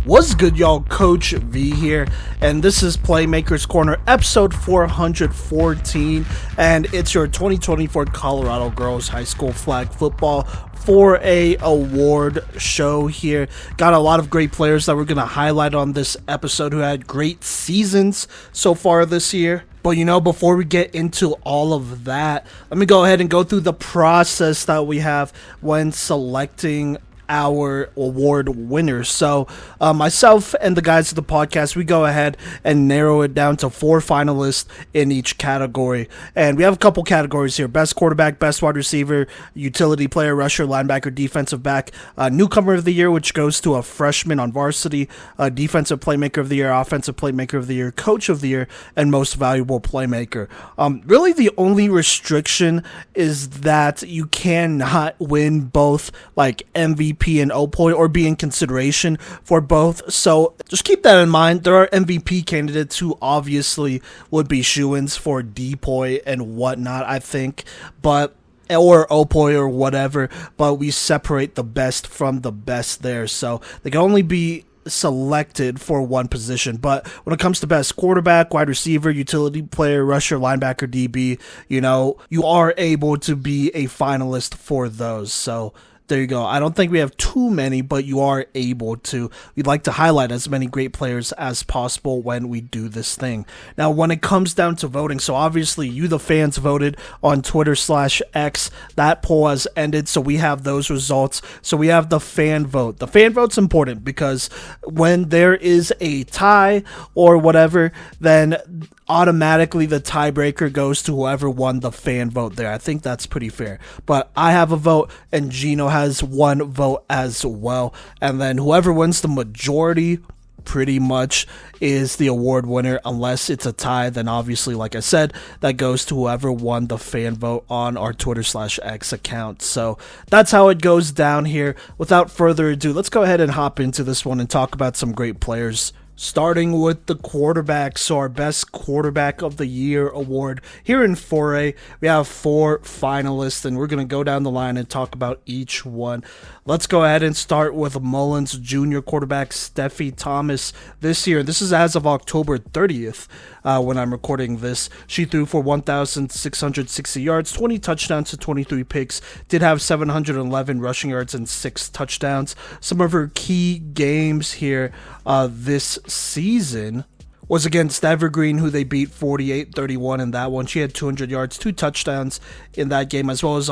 What's good, y'all? Coach V here, and this is Playmakers Corner, episode 414, and it's your 2024 Colorado Girls High School Flag Football 4A award show here. Got a lot of great players that we're going to highlight on this episode who had great seasons so far this year. But before we get into all of that, let me go ahead and go through the process that we have when selecting our award winners. So myself and the guys of the podcast, we go ahead and narrow it down to 4 finalists in each category, and we have a couple categories here: best quarterback, best wide receiver, utility player, rusher, linebacker, defensive back, newcomer of the year, which goes to a freshman on varsity, defensive playmaker of the year, offensive playmaker of the year, coach of the year, and most valuable playmaker. Really the only restriction is that you cannot win both like MVP and O-Point or be in consideration for both. So just keep that in mind. There are MVP candidates who obviously would be shoo-ins for D-Point and whatnot, I think, or O-Point or whatever, but we separate the best from the best there. So they can only be selected for one position. But when it comes to best quarterback, wide receiver, utility player, rusher, linebacker, DB, you are able to be a finalist for those. So there you go. I don't think we have too many, but you are able to. We'd like to highlight as many great players as possible when we do this thing. Now, when it comes down to voting, so obviously you, the fans, voted on Twitter/X. That poll has ended, so we have those results. So we have the fan vote. The fan vote's important because when there is a tie or whatever, then automatically the tiebreaker goes to whoever won the fan vote there. I think that's pretty fair. But I have a vote and Gino has one vote as well. And then whoever wins the majority pretty much is the award winner. Unless it's a tie, then obviously, like I said, that goes to whoever won the fan vote on our Twitter/X account. So that's how it goes down here. Without further ado, let's go ahead and hop into this one and talk about some great players. Starting with the quarterback, so our best quarterback of the year award here in 4A, we have 4 finalists, and we're going to go down the line and talk about each one. Let's go ahead and start with Mullins junior quarterback Steffi Thomas this year. This is as of October 30th when I'm recording this. She threw for 1,660 yards, 20 touchdowns to 23 picks, did have 711 rushing yards and 6 touchdowns. Some of her key games here this season was against Evergreen, who they beat 48-31 in that one. She had 200 yards, 2 touchdowns in that game, as well as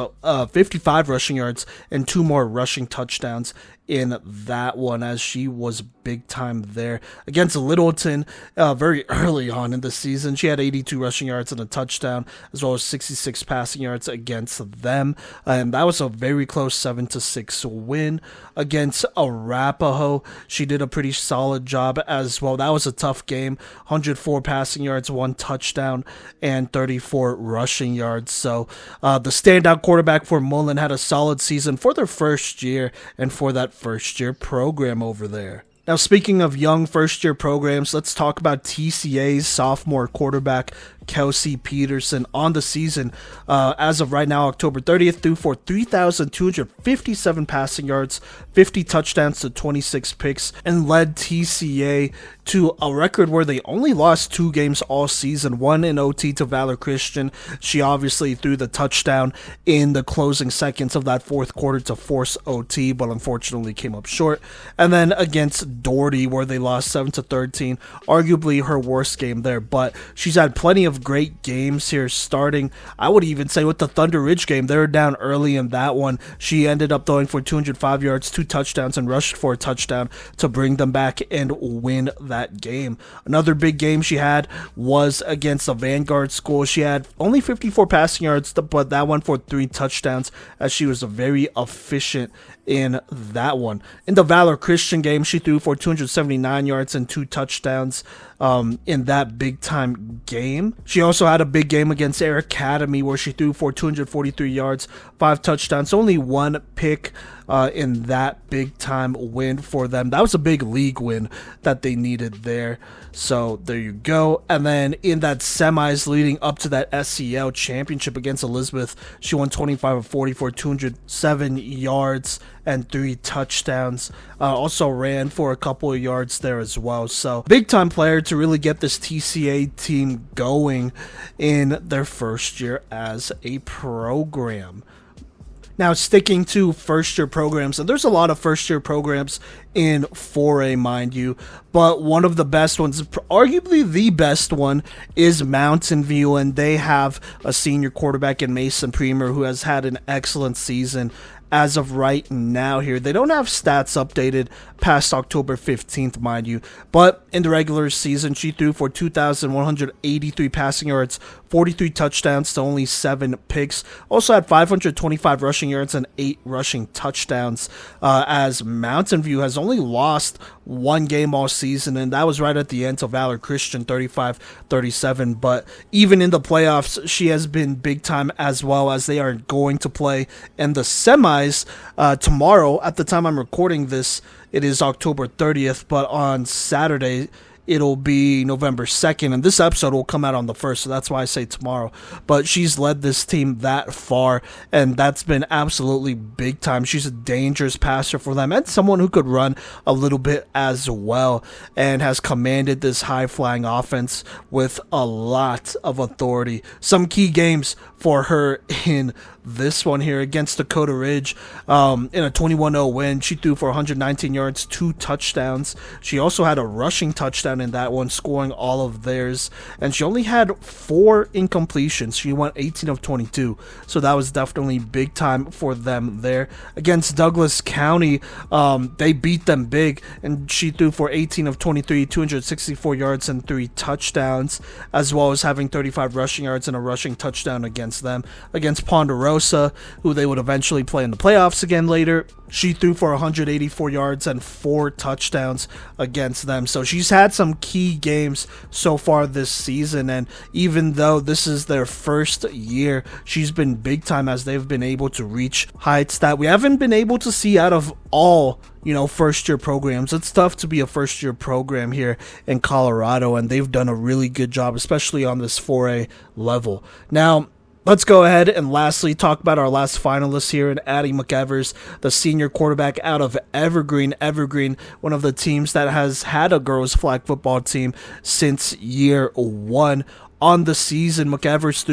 55 rushing yards and 2 more rushing touchdowns in that one, as she was big time there. Against Littleton, very early on in the season, she had 82 rushing yards and a touchdown, as well as 66 passing yards against them, and that was a very close 7-6 win. Against Arapahoe, she did a pretty solid job as well. That was a tough game. 104 passing yards, 1 touchdown, and 34 rushing yards. So the standout quarterback for Mullen had a solid season for their first year and for that first year program over there. Now, speaking of young first-year programs, let's talk about TCA's sophomore quarterback, Kelsey Peterson. On the season, as of right now, October 30th, threw for 3,257 passing yards, 50 touchdowns to 26 picks, and led TCA to a record where they only lost 2 games all season, one in OT to Valor Christian. She obviously threw the touchdown in the closing seconds of that fourth quarter to force OT, but unfortunately came up short. And then against Doherty, where they lost 7-13, arguably her worst game there, but she's had plenty of great games here, starting, I would even say, with the Thunder Ridge game. They were down early in that one. She ended up throwing for 205 yards, 2 touchdowns, and rushed for a touchdown to bring them back and win that game. Another big game she had was against the Vanguard school. She had only 54 passing yards, but that one for 3 touchdowns, as she was very efficient in that one. In the Valor Christian game, she threw for 279 yards and 2 touchdowns in that big time game. She also had a big game against Air Academy, where she threw for 243 yards, 5 touchdowns, only 1 pick. in that big time win for them. That was a big league win that they needed there. So there you go. And then in that semis leading up to that SEL championship against Elizabeth, she won 25 of 40 for 207 yards and 3 touchdowns. Also ran for a couple of yards there as well. So big time player to really get this TCA team going in their first year as a program. Now, sticking to first-year programs, and there's a lot of first-year programs in 4A, mind you, but one of the best ones, arguably the best one, is Mountain View, and they have a senior quarterback in Mason Premer who has had an excellent season as of right now here. They don't have stats updated past October 15th, mind you, but in the regular season, she threw for 2,183 passing yards, 43 touchdowns to only 7 picks. Also had 525 rushing yards and 8 rushing touchdowns, as Mountain View has only lost one game all season, and that was right at the end to Valor Christian, 35-37. But even in the playoffs, she has been big time, as well as they are going to play in the semis tomorrow. At the time I'm recording this, it is October 30th, but on Saturday it'll be November 2nd, and this episode will come out on the 1st, so that's why I say tomorrow. But she's led this team that far, and that's been absolutely big time. She's a dangerous passer for them, and someone who could run a little bit as well, and has commanded this high-flying offense with a lot of authority. Some key games for her in this one here against Dakota Ridge, in a 21-0 win. She threw for 119 yards, 2 touchdowns. She also had a rushing touchdown in that one, scoring all of theirs, and she only had 4 incompletions. She went 18 of 22, so that was definitely big time for them there. Against Douglas County, they beat them big, and she threw for 18 of 23, 264 yards and 3 touchdowns, as well as having 35 rushing yards and a rushing touchdown against them. Against Ponderosa, who they would eventually play in the playoffs again later, she threw for 184 yards and 4 touchdowns against them. So she's had some key games so far this season, and even though this is their first year, she's been big time as they've been able to reach heights that we haven't been able to see out of all, first year programs. It's tough to be a first year program here in Colorado, and they've done a really good job, especially on this 4A level. Now, let's go ahead and lastly talk about our last finalist here in Addie McEvers, the senior quarterback out of Evergreen. Evergreen, one of the teams that has had a girls flag football team since year 1. On the season, McEvers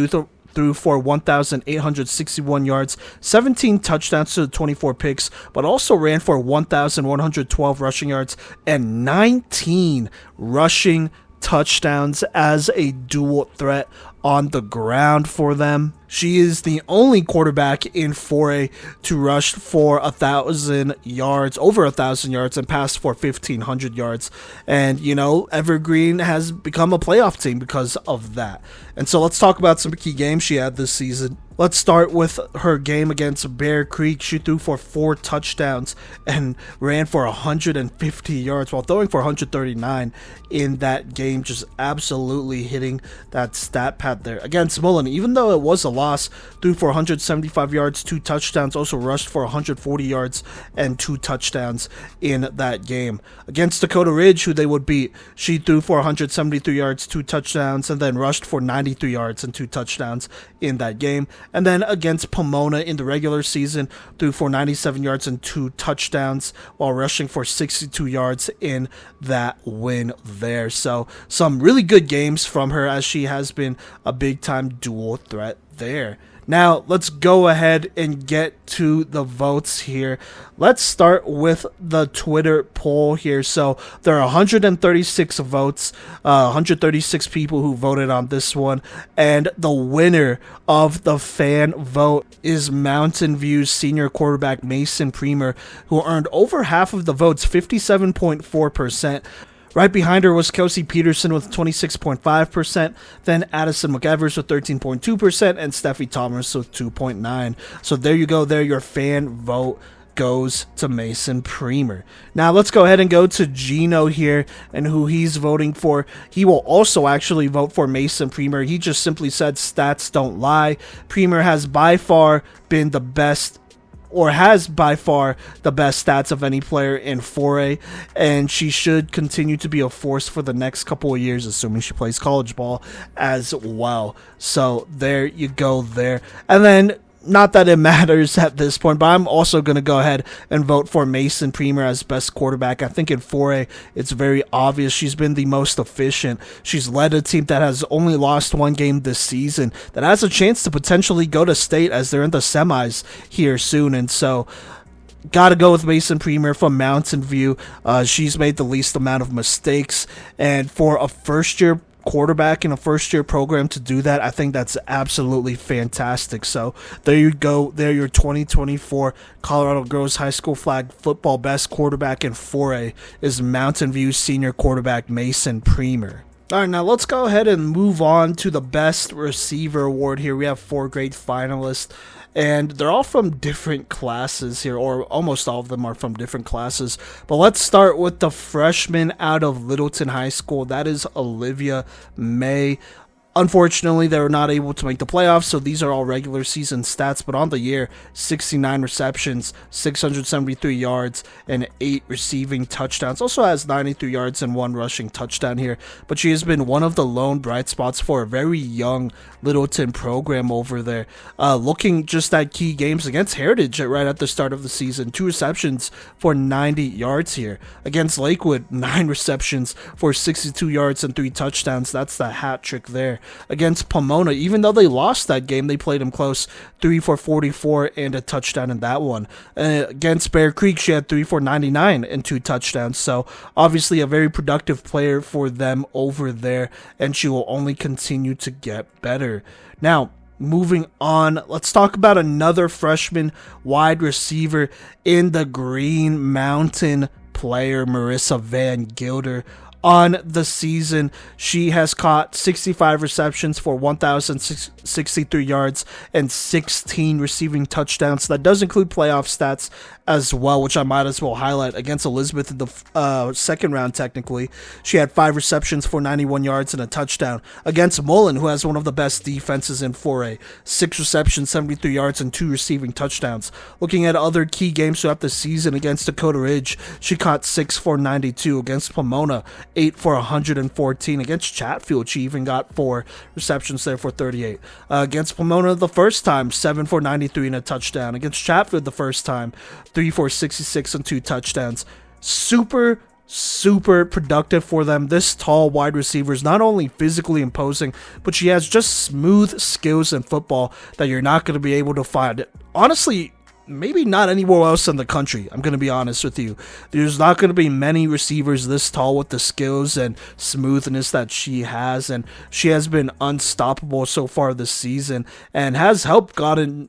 threw for 1,861 yards, 17 touchdowns to 24 picks, but also ran for 1,112 rushing yards and 19 rushing touchdowns as a dual threat on the ground for them. She is the only quarterback in 4A to rush for 1,000 yards, over 1,000 yards, and pass for 1,500 yards. And, Evergreen has become a playoff team because of that. And so let's talk about some key games she had this season. Let's start with her game against Bear Creek. She threw for 4 touchdowns and ran for 150 yards while throwing for 139 in that game, just absolutely hitting that stat pad there. Against Mullen, even though it was a loss, threw for 175 yards, 2 touchdowns, also rushed for 140 yards and 2 touchdowns in that game. Against Dakota Ridge, who they would beat, she threw for 173 yards, 2 touchdowns, and then rushed for 93 yards and 2 touchdowns in that game. And then against Pomona in the regular season, threw for 97 yards and 2 touchdowns while rushing for 62 yards in that win there. So some really good games from her, as she has been a big time dual threat there. Now, let's go ahead and get to the votes here. Let's start with the Twitter poll here. So there are 136 votes, 136 people who voted on this one. And the winner of the fan vote is Mountain View's senior quarterback Mason Premer, who earned over half of the votes, 57.4%. Right behind her was Kelsey Peterson with 26.5%, then Addison McEvers with 13.2%, and Steffi Thomas with 2.9%. So there you go. There, your fan vote goes to Mason Premer. Now let's go ahead and go to Gino here and who he's voting for. He will also actually vote for Mason Premer. He just simply said stats don't lie. Premer has by far been the best or has by far the best stats of any player in 4A, and she should continue to be a force for the next couple of years, assuming she plays college ball as well. So there you go there. And then, not that it matters at this point, but I'm also going to go ahead and vote for Mason Premer as best quarterback. I think in 4A, it's very obvious she's been the most efficient. She's led a team that has only lost one game this season, that has a chance to potentially go to state as they're in the semis here soon. And so, gotta go with Mason Premer from Mountain View. She's made the least amount of mistakes, and for a first-year quarterback in a first-year program to do that, I think that's absolutely fantastic. So there you go. There, your 2024 Colorado Girls High School flag football best quarterback in 4A is Mountain View senior quarterback Mason Premer. All right, now let's go ahead and move on to the best receiver award here. We have 4 great finalists, and they're all from different classes here, or almost all of them are from different classes. But let's start with the freshman out of Littleton High School. That is Olivia May. Unfortunately, they were not able to make the playoffs, so these are all regular season stats. But on the year, 69 receptions, 673 yards, and 8 receiving touchdowns. Also has 93 yards and 1 rushing touchdown here. But she has been one of the lone bright spots for a very young Littleton program over there. Looking just at key games against Heritage right at the start of the season, 2 receptions for 90 yards here. Against Lakewood, 9 receptions for 62 yards and 3 touchdowns. That's the hat trick there. Against Pomona, even though they lost that game, they played them close, 3 for 44 and a touchdown in that one. Against Bear Creek, she had 3 for 99 and 2 touchdowns. So obviously a very productive player for them over there, and she will only continue to get better. Now, moving on, let's talk about another freshman wide receiver in the Green Mountain player, Marissa Van Gilder. On the season, she has caught 65 receptions for 1,063 yards and 16 receiving touchdowns. That does include playoff stats as well, which I might as well highlight. Against Elizabeth in the second round, technically, she had 5 receptions for 91 yards and a touchdown. Against Mullen, who has one of the best defenses in 4A, 6 receptions, 73 yards, and 2 receiving touchdowns. Looking at other key games throughout the season, against Dakota Ridge, she caught 6 for 92. Against Pomona, 8 for 114. Against Chatfield, she even got 4 receptions there for 38. Against Pomona the first time, 7 for 93 and a touchdown. Against Chatfield the first time, 3 for 66 and 2 touchdowns. Super productive for them. This tall wide receiver is not only physically imposing, but she has just smooth skills in football that you're not going to be able to find. Honestly, maybe not anywhere else in the country. I'm going to be honest with you. There's not going to be many receivers this tall with the skills and smoothness that she has, and she has been unstoppable so far this season and has helped gotten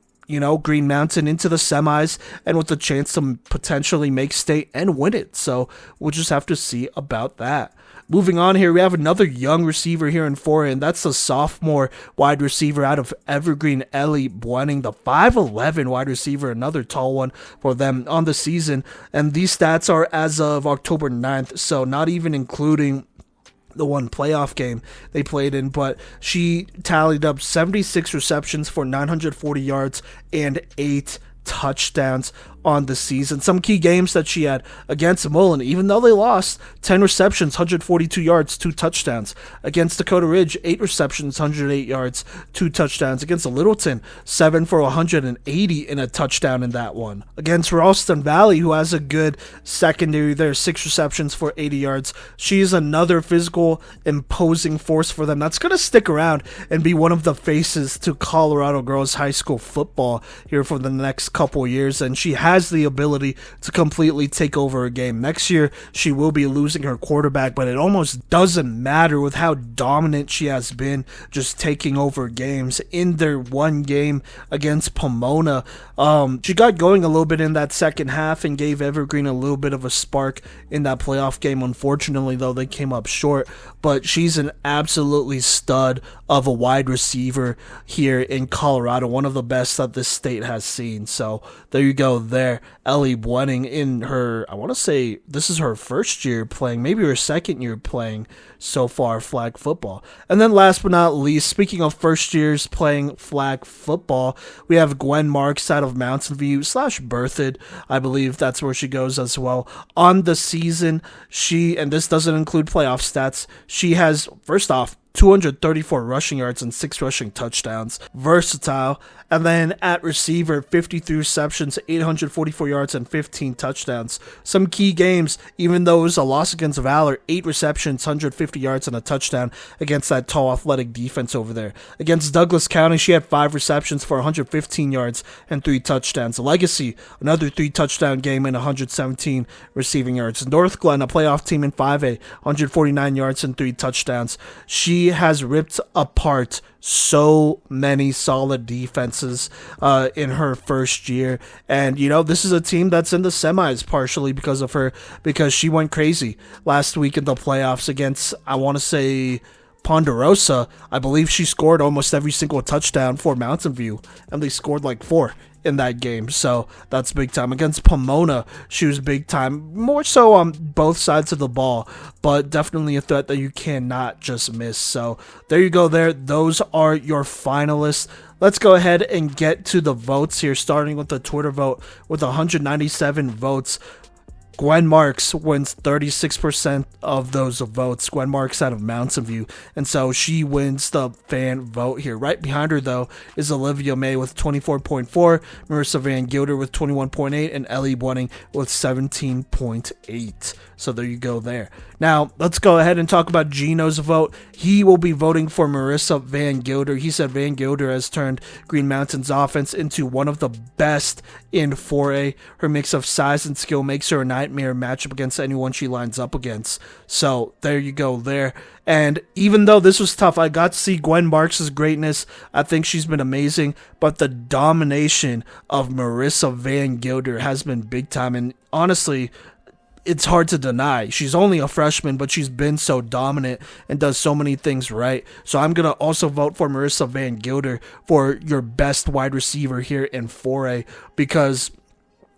Green Mountain into the semis and with the chance to potentially make state and win it. So we'll just have to see about that. Moving on here, we have another young receiver here in 4A, and that's the sophomore wide receiver out of Evergreen, Ellie Buenning, the 5'11 wide receiver, another tall one for them on the season. And these stats are as of October 9th, so not even including the one playoff game they played in, but she tallied up 76 receptions for 940 yards and 8 touchdowns on the season. Some key games that she had: against Mullen, even though they lost, 10 receptions, 142 yards, 2 touchdowns. Against Dakota Ridge, 8 receptions, 108 yards, 2 touchdowns. Against Littleton, 7 for 180 and a touchdown in that one. Against Ralston Valley, who has a good secondary there, 6 receptions for 80 yards. She is another physical, imposing force for them that's going to stick around and be one of the faces to Colorado Girls High School football here for the next couple years, and she has the ability to completely take over a game. Next year, she will be losing her quarterback, but it almost doesn't matter with how dominant she has been just taking over games. In their one game against Pomona, she got going a little bit in that second half and gave Evergreen a little bit of a spark in that playoff game. Unfortunately, though, they came up short, but she's an absolutely stud of a wide receiver here in Colorado, one of the best that this state has seen. So there you go there. there, Ellie Buenning in her, I want to say this is her first year playing, maybe her second year playing so far flag football. And then last but not least, speaking of first years playing flag football, we have Gwen Marks out of Mountain View / Berthoud. I believe that's where she goes as well. On the season, and this doesn't include playoff stats, she has, first off, 234 rushing yards and 6 rushing touchdowns. Versatile. And then at receiver, 53 receptions, 844 yards, and 15 touchdowns. Some key games, even though it was a loss against Valor, 8 receptions, 150 yards, and a touchdown against that tall, athletic defense over there. Against Douglas County, she had 5 receptions for 115 yards and 3 touchdowns. Legacy, another 3-touchdown game and 117 receiving yards. North Glen, a playoff team in 5A, 149 yards and 3 touchdowns. She has ripped apart so many solid defenses in her first year, and this is a team that's in the semis partially because of her, because she went crazy last week in the playoffs against, I want to say, Ponderosa. I believe she scored almost every single touchdown for Mountain View, and they scored like 4 in that game, so that's big time. Against Pomona, she was big time, more so on both sides of the ball, but definitely a threat that you cannot just miss. So there you go there. Those are your finalists. Let's go ahead and get to the votes here, starting with the Twitter vote with 197 votes. Gwen Marks wins 36% of those votes. Gwen Marks out of Mountain View. And so she wins the fan vote here. Right behind her, though, is Olivia May with 24.4, Marissa Van Gilder with 21.8, and Ellie Buenning with 17.8. So there you go there. Now, let's go ahead and talk about Gino's vote. He will be voting for Marissa Van Gilder. He said Van Gilder has turned Green Mountain's offense into one of the best in 4A. Her mix of size and skill makes her a nightmare matchup against anyone she lines up against. So there you go there. And even though this was tough, I got to see Gwen Marks' greatness. I think she's been amazing. But the domination of Marissa Van Gilder has been big time. And honestly, it's hard to deny. She's only a freshman, but she's been so dominant and does so many things right. So I'm going to also vote for Marissa Van Gilder for your best wide receiver here in 4A, because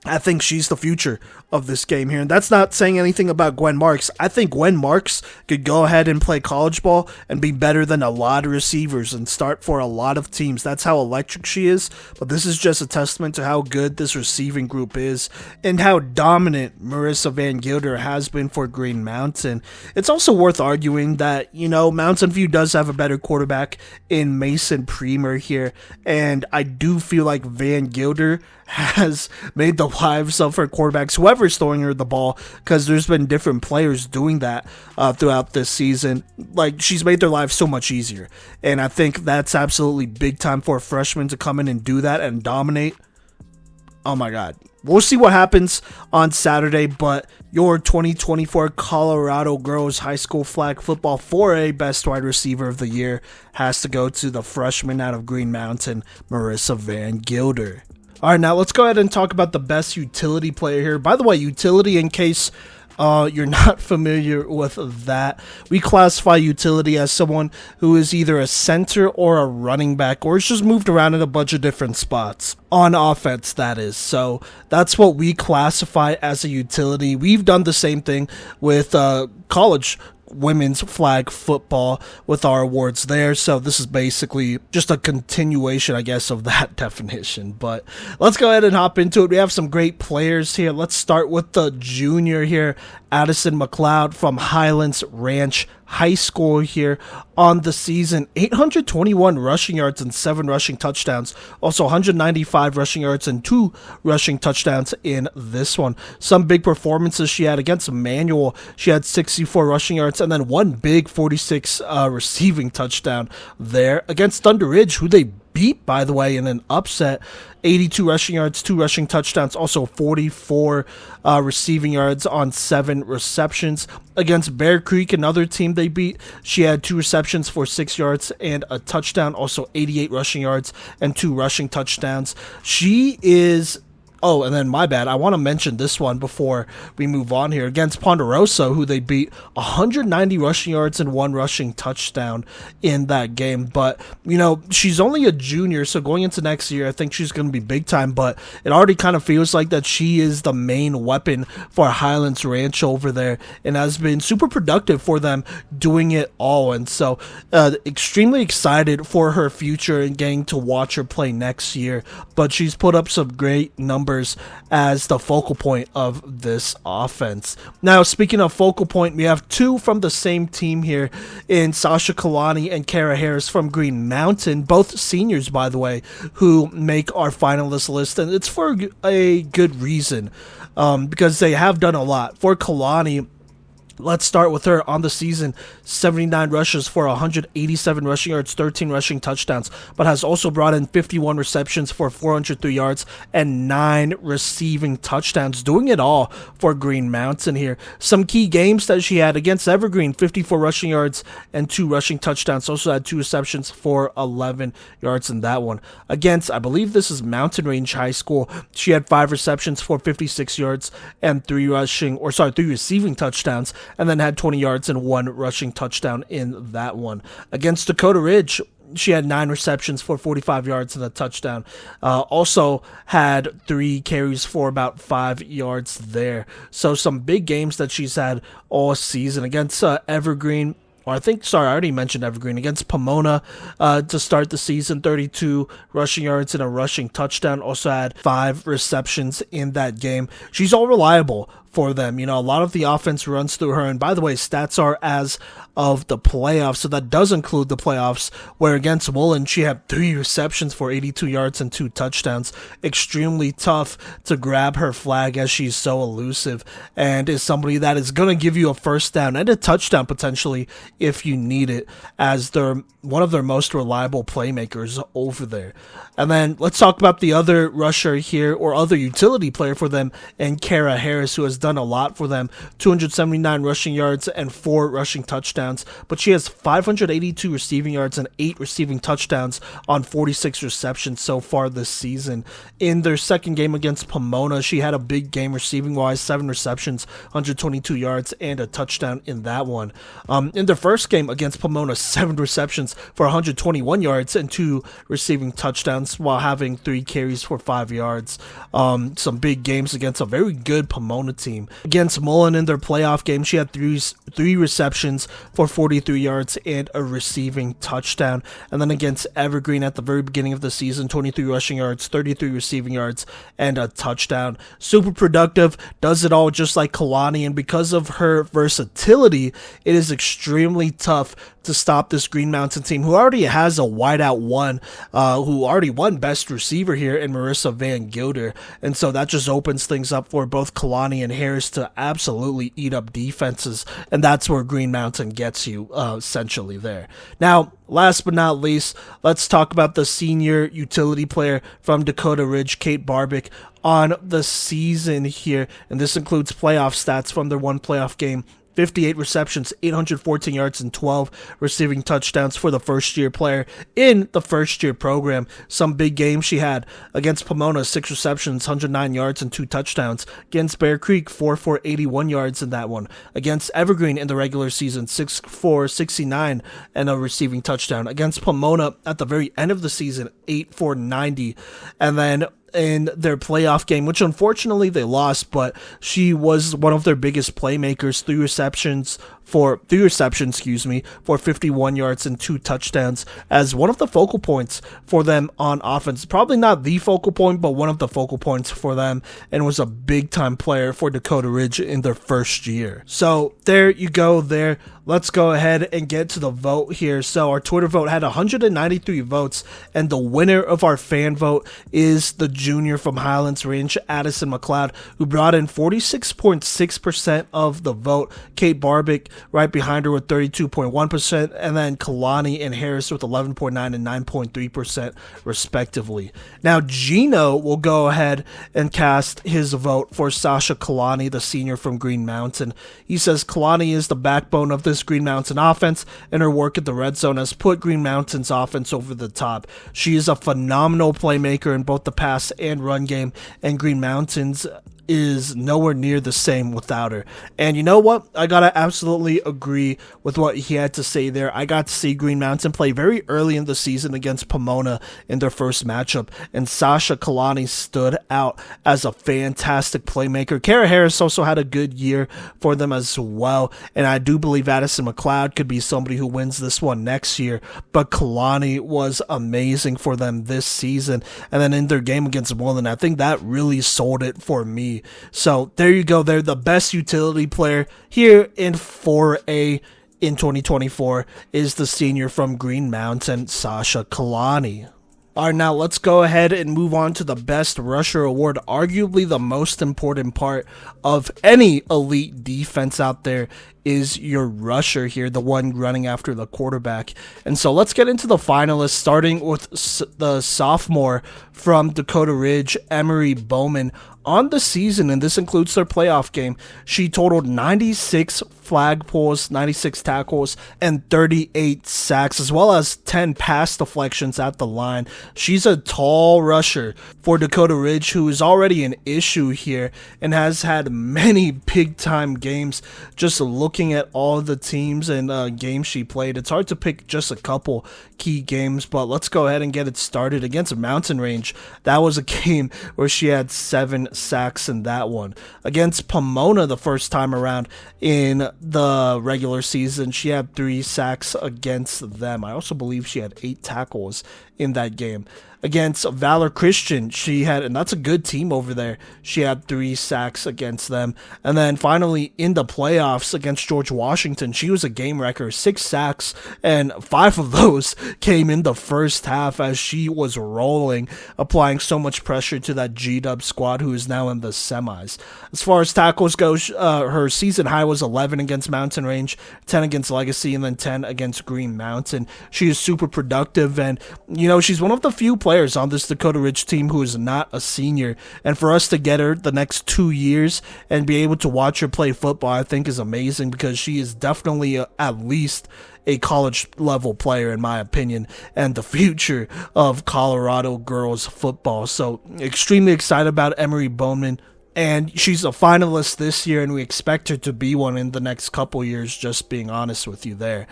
I think she's the future of this game here. And that's not saying anything about Gwen Marks. I think Gwen Marks could go ahead and play college ball and be better than a lot of receivers and start for a lot of teams. That's how electric she is. But this is just a testament to how good this receiving group is and how dominant Marissa Van Gilder has been for Green Mountain. It's also worth arguing that, Mountain View does have a better quarterback in Mason Premer here. And I do feel like Van Gilder has made the lives of her quarterbacks, whoever's throwing her the ball, because there's been different players doing that throughout this season. Like, she's made their lives so much easier, and I think that's absolutely big time for a freshman to come in and do that and dominate. Oh my god. We'll see what happens on Saturday, but your 2024 Colorado Girls High School Flag Football 4A Best Wide Receiver of the Year has to go to the freshman out of Green Mountain, Marissa Van Gilder. All right, now let's go ahead and talk about the best utility player here. By the way, utility, in case you're not familiar with that, we classify utility as someone who is either a center or a running back, or is just moved around in a bunch of different spots. On offense, that is. So that's what we classify as a utility. We've done the same thing with college women's flag football with our awards there, so this is basically just a continuation, I guess, of that definition. But let's go ahead and hop into it. We have some great players here. Let's start with the junior here, Addison McLeod from Highlands Ranch High School here on the season. 821 rushing yards and 7 rushing touchdowns. Also 195 rushing yards and 2 rushing touchdowns in this one. Some big performances she had against Manual. She had 64 rushing yards and then 1 big 46 receiving touchdown there. Against Thunder Ridge, who they beat, by the way, in an upset. 82 rushing yards, 2 rushing touchdowns, also 44 receiving yards on 7 receptions. Against Bear Creek, another team they beat, she had 2 receptions for 6 yards and a touchdown, also 88 rushing yards and 2 rushing touchdowns. She is Oh, and then my bad. I want to mention this one before we move on here. Against Ponderosa, who they beat 190 rushing yards and 1 rushing touchdown in that game. But, she's only a junior, so going into next year, I think she's going to be big time. But it already kind of feels like that she is the main weapon for Highlands Ranch over there and has been super productive for them doing it all. And so extremely excited for her future and getting to watch her play next year. But she's put up some great numbers as the focal point of this offense. Now, speaking of focal point, we have 2 from the same team here in Sasha Kalani and Kara Harris from Green Mountain, both seniors, by the way, who make our finalist list, and it's for a good reason, because they have done a lot. For Kalani, let's start with her on the season. 79 rushes for 187 rushing yards, 13 rushing touchdowns, but has also brought in 51 receptions for 403 yards and 9 receiving touchdowns, doing it all for Green Mountain here. Some key games that she had against Evergreen: 54 rushing yards and 2 rushing touchdowns, also had 2 receptions for 11 yards in that one. Against, I believe this is Mountain Range High School, she had 5 receptions for 56 yards and 3 receiving touchdowns, and then had 20 yards and 1 rushing touchdown in that one. Against Dakota Ridge, she had 9 receptions for 45 yards and a touchdown. Also had 3 carries for about 5 yards there. So some big games that she's had all season. Against Evergreen, I already mentioned Evergreen. Against Pomona to start the season, 32 rushing yards and a rushing touchdown. Also had 5 receptions in that game. She's all reliable for them. A lot of the offense runs through her. And by the way, stats are as of the playoffs, so that does include the playoffs, where against Mullen, she had 3 receptions for 82 yards and 2 touchdowns. Extremely tough to grab her flag, as she's so elusive and is somebody that is going to give you a first down and a touchdown potentially if you need it, as they're one of their most reliable playmakers over there. And then let's talk about the other rusher here, or other utility player for them, and Kara Harris, who has done a lot for them. 279 rushing yards and 4 rushing touchdowns, but she has 582 receiving yards and 8 receiving touchdowns on 46 receptions so far this season. In their second game against Pomona, she had a big game receiving wise, 7 receptions, 122 yards and a touchdown in that one. In their first game against Pomona, 7 receptions for 121 yards and 2 receiving touchdowns, while having 3 carries for 5 yards. Some big games against a very good Pomona team. Against Mullen in their playoff game, she had 3 receptions for 43 yards and a receiving touchdown. And then against Evergreen at the very beginning of the season, 23 rushing yards, 33 receiving yards, and a touchdown. Super productive, does it all just like Kalani, and because of her versatility, it is extremely tough to stop this Green Mountain team, who already has a wideout one, who already won best receiver here in Marissa Van Gilder. And so that just opens things up for both Kalani and Harris to absolutely eat up defenses. And that's where Green Mountain gets you, essentially there. Now, last but not least, let's talk about the senior utility player from Dakota Ridge, Kate Barbick, on the season here. And this includes playoff stats from their one playoff game. 58 receptions, 814 yards, and 12 receiving touchdowns for the first-year player in the first-year program. Some big games she had against Pomona: 6 receptions, 109 yards, and 2 touchdowns. Against Bear Creek, 4 for 81 yards in that one. Against Evergreen in the regular season, 6 for 69 and a receiving touchdown. Against Pomona at the very end of the season, 8 for 90. And then in their playoff game, which unfortunately they lost, but she was one of their biggest playmakers. 3 receptions for 51 yards and 2 touchdowns, as one of the focal points for them on offense. Probably not the focal point, but one of the focal points for them, and was a big time player for Dakota Ridge in their first year. So there you go there. Let's go ahead and get to the vote here. So our Twitter vote had 193 votes, and the winner of our fan vote is the junior from Highlands Range, Addison McLeod, who brought in 46.6% of the vote. Kate Barbick right behind her with 32.1%, and then Kalani and Harris with 11.9% and 9.3% respectively. Now Gino will go ahead and cast his vote for Sasha Kalani, the senior from Green Mountain. He says Kalani is the backbone of this Green Mountain offense, and her work at the red zone has put Green Mountain's offense over the top. She is a phenomenal playmaker in both the pass and run game, and Green Mountains is nowhere near the same without her. And you know what? I gotta absolutely agree with what he had to say there. I got to see Green Mountain play very early in the season against Pomona in their first matchup, and Sasha Kalani stood out as a fantastic playmaker. Kara Harris also had a good year for them as well, and I do believe Addison McLeod could be somebody who wins this one next year, but Kalani was amazing for them this season. And then in their game against Moreland, I think that really sold it for me. So there you go. They're the best utility player here in 4A in 2024 is the senior from Green Mountain, Sasha Kalani. All right, now let's go ahead and move on to the Best Rusher Award, arguably the most important part of any elite defense out there is your rusher here, the one running after the quarterback. And so let's get into the finalists, starting with the sophomore from Dakota Ridge, Emery Bowman. On the season, and this includes their playoff game, she totaled 96 flag pulls, 96 tackles, and 38 sacks, as well as 10 pass deflections at the line. She's a tall rusher for Dakota Ridge, who is already an issue here and has had many big-time games. Just looking at all the teams and games she played, it's hard to pick just a couple key games, but let's go ahead and get it started. Against Mountain Range, that was a game where she had 7 sacks in that one. Against Pomona the first time around in the regular season, she had 3 sacks against them. I also believe she had 8 tackles in that game. Against Valor Christian, she had, and that's a good team over there, she had 3 sacks against them. And then finally in the playoffs against George Washington, she was a game wrecker, 6 sacks, and 5 of those came in the first half as she was rolling, applying so much pressure to that G-Dub squad who is now in the semis. As far as tackles go, her season high was 11 against Mountain Range, 10 against Legacy, and then 10 against Green Mountain. She is super productive, and you know, she's one of the few players on this Dakota Ridge team who is not a senior, and for us to get her the next 2 years and be able to watch her play football, I think is amazing, because she is definitely at least a college level player in my opinion, and the future of Colorado girls football. So extremely excited about Emery Bowman, and she's a finalist this year, and we expect her to be one in the next couple years, just being honest with you there.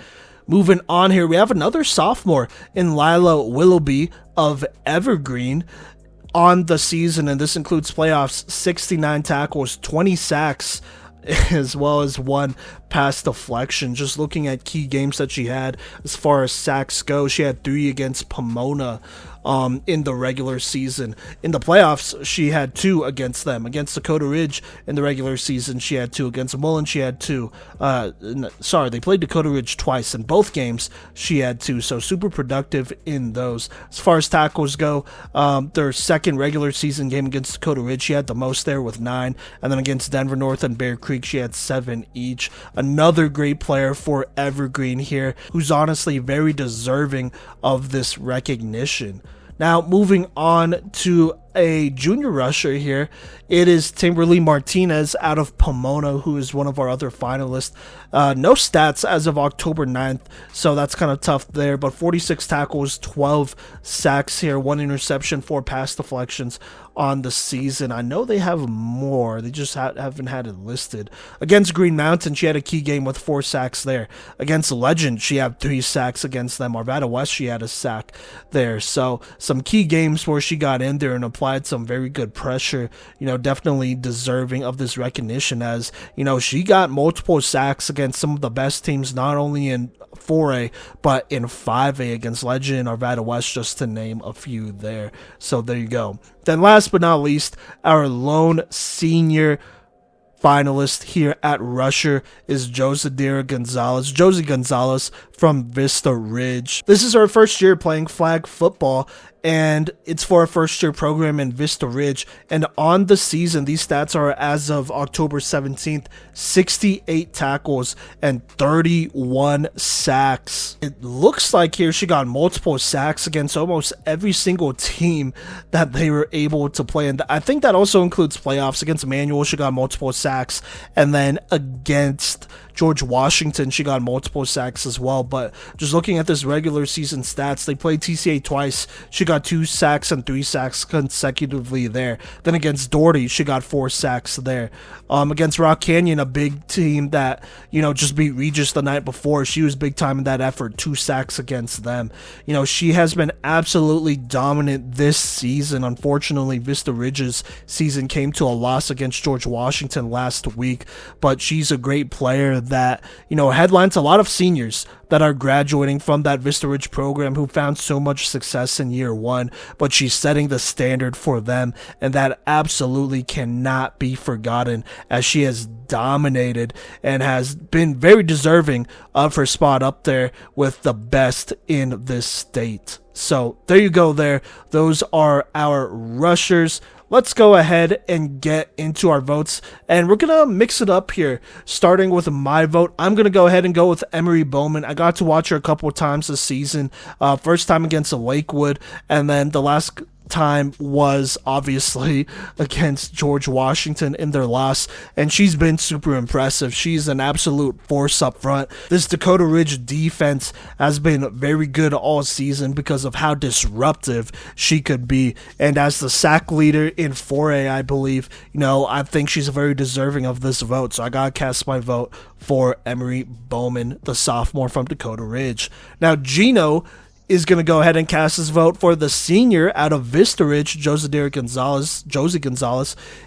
Moving on here, we have another sophomore in Lila Willoughby of Evergreen on the season, and this includes playoffs, 69 tackles, 20 sacks, as well as 1 pass deflection. Just looking at key games that she had as far as sacks go, she had 3 against Pomona in the regular season. In the playoffs, she had 2 against them. Against Dakota Ridge in the regular season, she had 2. Against Mullen, she had 2. They played Dakota Ridge twice. In both games, she had 2. So super productive in those. As far as tackles go, their second regular season game against Dakota Ridge, she had the most there with 9. And then against Denver North and Bear Creek, she had 7 each. Another great player for Evergreen here, who's honestly very deserving of this recognition. Now, moving on to a junior rusher here, it is Timberly Martinez out of Pomona, who is one of our other finalists. No stats as of October 9th, so that's kind of tough there, but 46 tackles, 12 sacks here, 1 interception, 4 pass deflections on the season. I know they have more, they just haven't had it listed. Against Green Mountain, she had a key game with 4 sacks there. Against Legend, she had 3 sacks against them. Arvada West, she had a sack there. So some key games where she got in there and applied some very good pressure, you know, definitely deserving of this recognition, as, you know, she got multiple sacks against some of the best teams, not only in 4A, but in 5A against Legend, Arvada West, just to name a few there. So there you go. Then last but not least, our lone senior finalist here at rusher is Josadira Gonzalez. Josie Gonzalez from Vista Ridge. This is her first year playing flag football, and it's for a first-year program in Vista Ridge. And on the season, these stats are as of October 17th, 68 tackles and 31 sacks. It looks like here she got multiple sacks against almost every single team that they were able to play. And I think that also includes playoffs. Against Manual, she got multiple sacks. And then against George Washington, she got multiple sacks as well. But just looking at this regular season stats, they played TCA twice. She got 2 sacks and 3 sacks consecutively there. Then against Doherty, she got 4 sacks there. Against Rock Canyon, a big team that, just beat Regis the night before, she was big time in that effort. 2 sacks against them. She has been absolutely dominant this season. Unfortunately, Vista Ridge's season came to a loss against George Washington last week, but she's a great player that, headlines a lot of seniors that are graduating from that Vista Ridge program who found so much success in year 1, but she's setting the standard for them, and that absolutely cannot be forgotten, as she has dominated and has been very deserving of her spot up there with the best in this state. So there you go there. Those are our rushers. Let's go ahead and get into our votes, and we're going to mix it up here. Starting with my vote, I'm going to go ahead and go with Emery Bowman. I got to watch her a couple of times this season. First time against Lakewood, and then the last time was obviously against George Washington in their loss, and she's been super impressive. She's an absolute force up front. This Dakota Ridge defense has been very good all season because of how disruptive she could be, and as the sack leader in 4A, I believe, I think she's very deserving of this vote, so I gotta cast my vote for Emery Bowman, the sophomore from Dakota Ridge. Now Gino is going to go ahead and cast his vote for the senior out of Vista Ridge, Josie Gonzalez.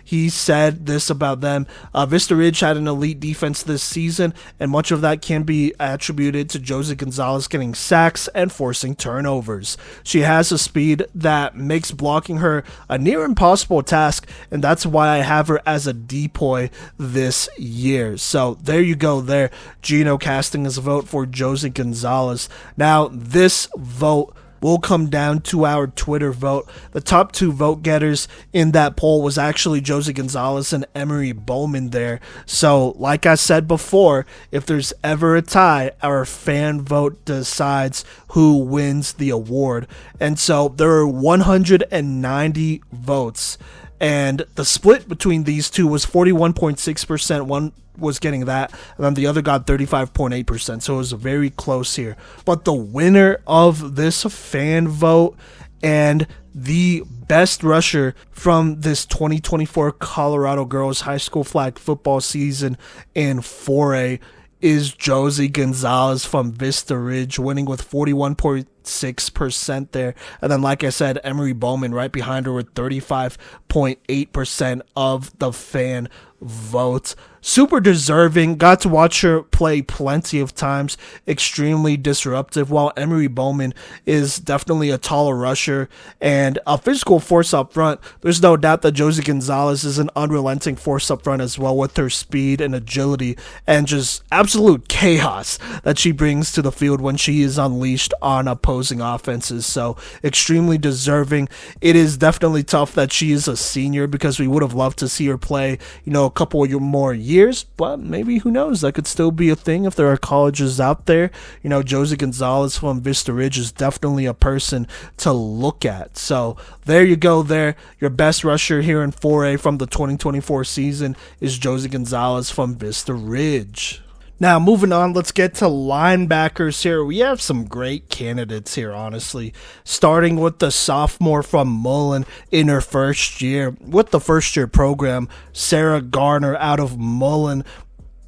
He said this about them. Vista Ridge had an elite defense this season, and much of that can be attributed to Josie Gonzalez getting sacks and forcing turnovers. She has a speed that makes blocking her a near impossible task, and that's why I have her as a depoy this year. So there you go there. Gino casting his vote for Josie Gonzalez. Now, this vote will come down to our Twitter vote. The top 2 vote getters in that poll was actually Josie Gonzalez and Emery Bowman there. So, like I said before, if there's ever a tie, our fan vote decides who wins the award. And so, there are 190 votes. And the split between these two was 41.6%. One was getting that, and then the other got 35.8%. So it was very close here. But the winner of this fan vote and the best rusher from this 2024 Colorado Girls High School Flag Football season in 4A is Josie Gonzalez from Vista Ridge, winning with 41.6% there. And then, like I said, Emery Bowman right behind her with 35.8% of the fan vote. Super deserving. Got to watch her play plenty of times. Extremely disruptive. While Emery Bowman is definitely a taller rusher and a physical force up front, there's no doubt that Josie Gonzalez is an unrelenting force up front as well, with her speed and agility and just absolute chaos that she brings to the field when she is unleashed on opposing offenses. So extremely deserving. It is definitely tough that she is a senior, because we would have loved to see her play, a couple more years, but maybe, who knows, that could still be a thing if there are colleges out there. Josie Gonzalez from Vista Ridge is definitely a person to look at. So there you go there. Your best rusher here in 4A from the 2024 season is Josie Gonzalez from Vista Ridge. Now, moving on, let's get to linebackers here. We have some great candidates here, honestly. Starting with the sophomore from Mullen in her first year. With the first-year program, Sarah Garner out of Mullen.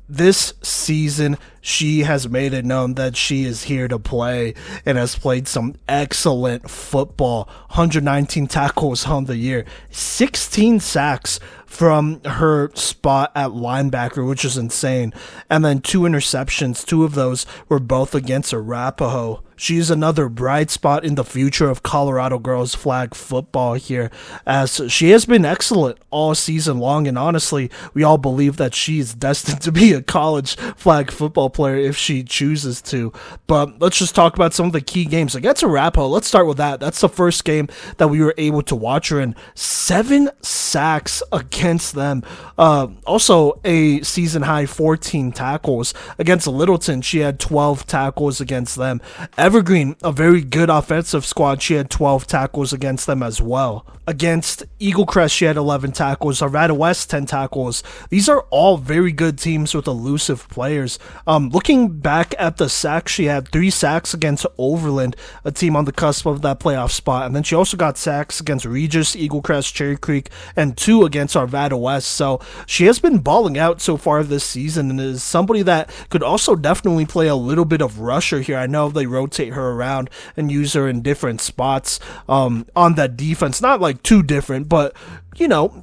This season, she has made it known that she is here to play and has played some excellent football. 119 tackles on the year, 16 sacks from her spot at linebacker, which is insane. And then 2 interceptions. 2 of those were both against Arapahoe. She's another bright spot in the future of Colorado girls flag football here, as she has been excellent all season long, and honestly, we all believe that she is destined to be a college flag football player if she chooses to. But let's just talk about some of the key games. Against Arapahoe, let's start with that. That's the first game that we were able to watch her in. 7 sacks against them. Also, a season-high 14 tackles. Against Littleton, she had 12 tackles against them. Evergreen, a very good offensive squad, she had 12 tackles against them as well. Against Eagle Crest, she had 11 tackles. Arvada West, 10 tackles. These are all very good teams with elusive players. Looking back at the sacks, she had 3 sacks against Overland, a team on the cusp of that playoff spot. And then she also got sacks against Regis, Eagle Crest, Cherry Creek, and 2 against Arvada West. So she has been balling out so far this season and is somebody that could also definitely play a little bit of rusher here. I know they rotate her around and use her in different spots on that defense. Not like too different, but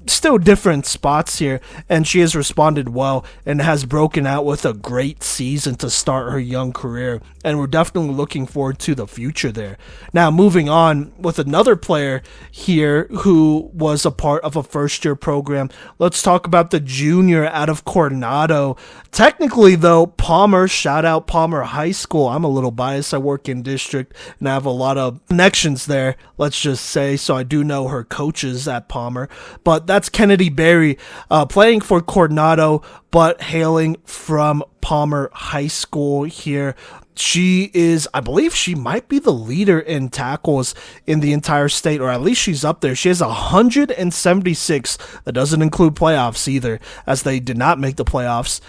still different spots here, and she has responded well and has broken out with a great season to start her young career, and we're definitely looking forward to the future there. Now, moving on with another player here who was a part of a first-year program, let's talk about the junior out of Coronado. Technically, though, Palmer, shout out Palmer High School. I'm a little biased. I work in district, and I have a lot of connections there, let's just say, so I do know her coaches at Palmer. But that's Kennedy Berry, playing for Coronado, but hailing from Palmer High School here. She is, I believe she might be the leader in tackles in the entire state, or at least she's up there. She has 176. That doesn't include playoffs either, as they did not make the playoffs,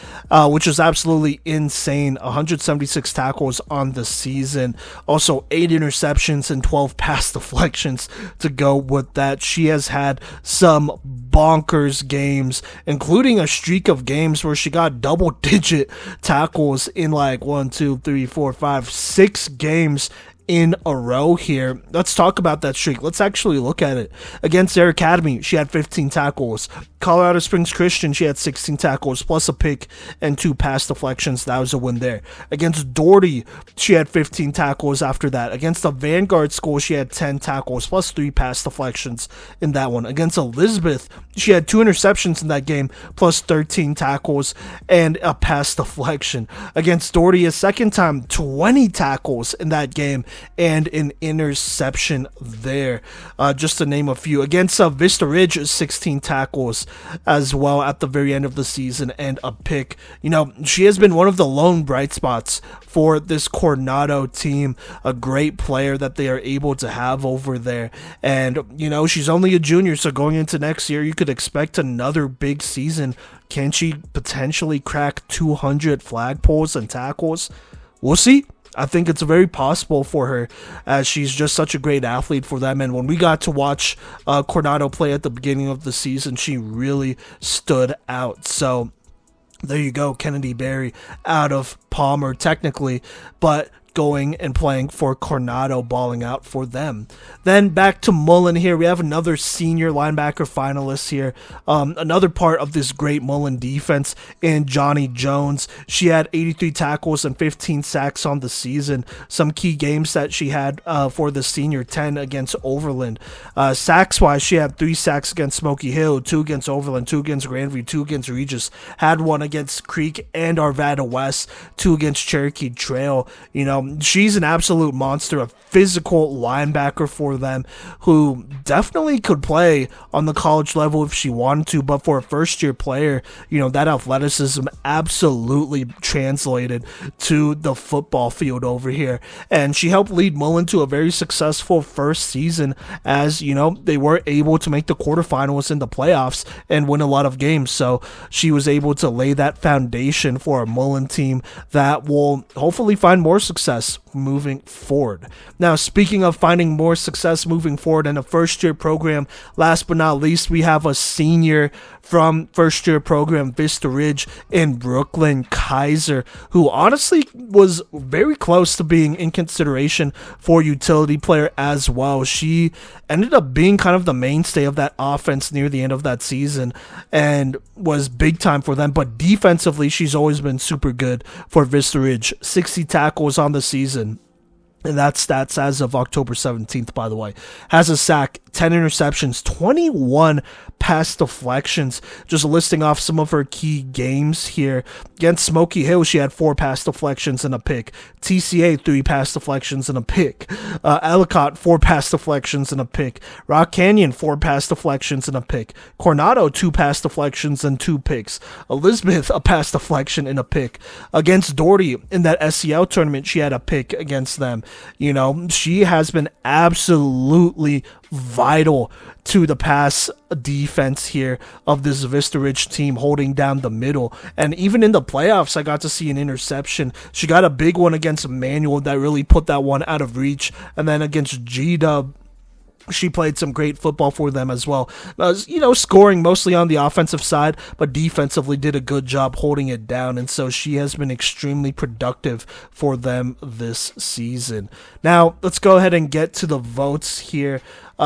which is absolutely insane. 176 tackles on the season. Also, 8 interceptions and 12 pass deflections to go with that. She has had some bonkers games, including a streak of games where she got double-digit tackles in like 6 games in a row here. Let's talk about that streak. Let's actually look at it. Against their academy, she had 15 tackles. Colorado Springs Christian, she had 16 tackles, plus a pick and 2 pass deflections. That was a win there. Against Doherty, she had 15 tackles after that. Against the Vanguard School, she had 10 tackles, plus 3 pass deflections in that one. Against Elizabeth, she had 2 interceptions in that game, plus 13 tackles and a pass deflection. Against Doherty, a second time, 20 tackles in that game and an interception there, just to name a few. Against Vista Ridge, 16 tackles as well at the very end of the season and a pick. She has been one of the lone bright spots for this Coronado team, a great player that they are able to have over there. And, she's only a junior, so going into next year, you could expect another big season. Can she potentially crack 200 flagpoles and tackles? We'll see. I think it's very possible for her, as she's just such a great athlete for them. And when we got to watch Coronado play at the beginning of the season, she really stood out. So there you go, Kennedy Berry out of Palmer technically, but going and playing for Coronado, balling out for them. Then back to Mullen here. We have another senior linebacker finalist here. Another part of this great Mullen defense in Johnny Jones. She had 83 tackles and 15 sacks on the season. Some key games that she had for the senior, 10 against Overland. Sacks-wise, she had 3 sacks against Smoky Hill, 2 against Overland, 2 against Grandview, 2 against Regis. Had 1 against Creek and Arvada West, 2 against Cherokee Trail. She's an absolute monster, a physical linebacker for them who definitely could play on the college level if she wanted to, but for a first-year player, that athleticism absolutely translated to the football field over here. And she helped lead Mullen to a very successful first season, as, they were able to make the quarterfinals in the playoffs and win a lot of games. So she was able to lay that foundation for a Mullen team that will hopefully find more success moving forward. Now, speaking of finding more success moving forward in a first-year program, last but not least, we have a senior from first-year program Vista Ridge in Brooklyn Kaiser, who honestly was very close to being in consideration for utility player as well. She ended up being kind of the mainstay of that offense near the end of that season and was big time for them, but defensively, she's always been super good for Vista Ridge. 60 tackles on the season. And that's stats as of October 17th, by the way. Has a sack, 10 interceptions, 21 pass deflections. Just listing off some of her key games here. Against Smoky Hill, she had 4 pass deflections and a pick. TCA, 3 pass deflections and a pick. Ellicott, 4 pass deflections and a pick. Rock Canyon, 4 pass deflections and a pick. Coronado, 2 pass deflections and 2 picks. Elizabeth, a pass deflection and a pick. Against Doherty in that SEL tournament, she had a pick against them. You know, she has been absolutely vital to the pass defense here of this Vista Ridge team, holding down the middle. And even in the playoffs, I got to see an interception. She got a big one against Emmanuel that really put that one out of reach. And then against G-Dub, she played some great football for them as well. Scoring mostly on the offensive side, but defensively did a good job holding it down. And so she has been extremely productive for them this season. Now, let's go ahead and get to the votes here.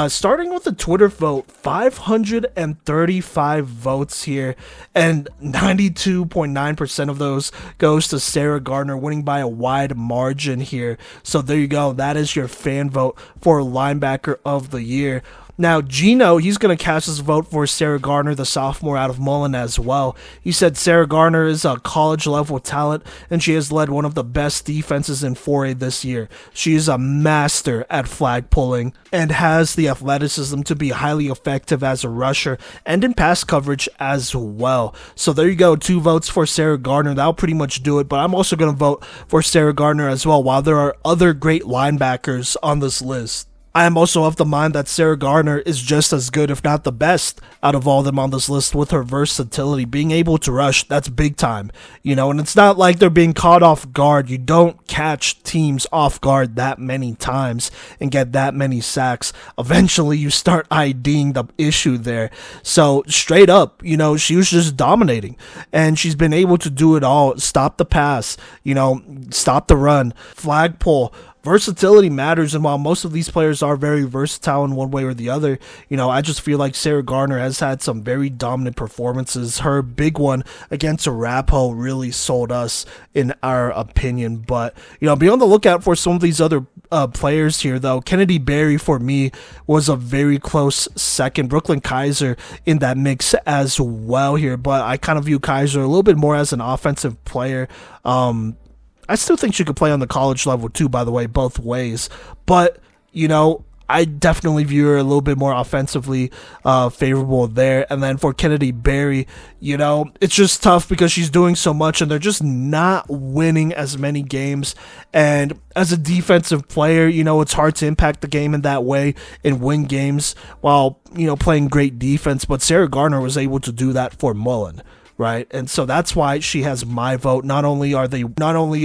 Starting with the Twitter vote, 535 votes here, and 92.9% of those goes to Sarah Gardner, winning by a wide margin here. So there you go. That is your fan vote for Linebacker of the Year. Now, Gino, he's going to cast his vote for Sarah Gardner, the sophomore out of Mullen as well. He said Sarah Gardner is a college-level talent, and she has led one of the best defenses in 4A this year. She is a master at flag pulling and has the athleticism to be highly effective as a rusher and in pass coverage as well. So there you go, 2 votes for Sarah Gardner. That'll pretty much do it, but I'm also going to vote for Sarah Gardner as well, while there are other great linebackers on this list. I am also of the mind that Sarah Gardner is just as good, if not the best, out of all of them on this list with her versatility. Being able to rush, that's big time, and it's not like they're being caught off guard. You don't catch teams off guard that many times and get that many sacks. Eventually, you start IDing the issue there. So, straight up, she was just dominating, and she's been able to do it all. Stop the pass, stop the run, flag pull. Versatility matters, and while most of these players are very versatile in one way or the other, I just feel like Sarah Gardner has had some very dominant performances. Her big one against Arapahoe really sold us, in our opinion. But, be on the lookout for some of these other players here, though. Kennedy Berry, for me, was a very close second. Brooklyn Kaiser in that mix as well here, but I kind of view Kaiser a little bit more as an offensive player. I still think she could play on the college level too, by the way, both ways. But, I definitely view her a little bit more offensively favorable there. And then for Kennedy Berry, it's just tough because she's doing so much and they're just not winning as many games. And as a defensive player, it's hard to impact the game in that way and win games while, playing great defense. But Sarah Gardner was able to do that for Mullen. Right, and so that's why she has my vote. Not only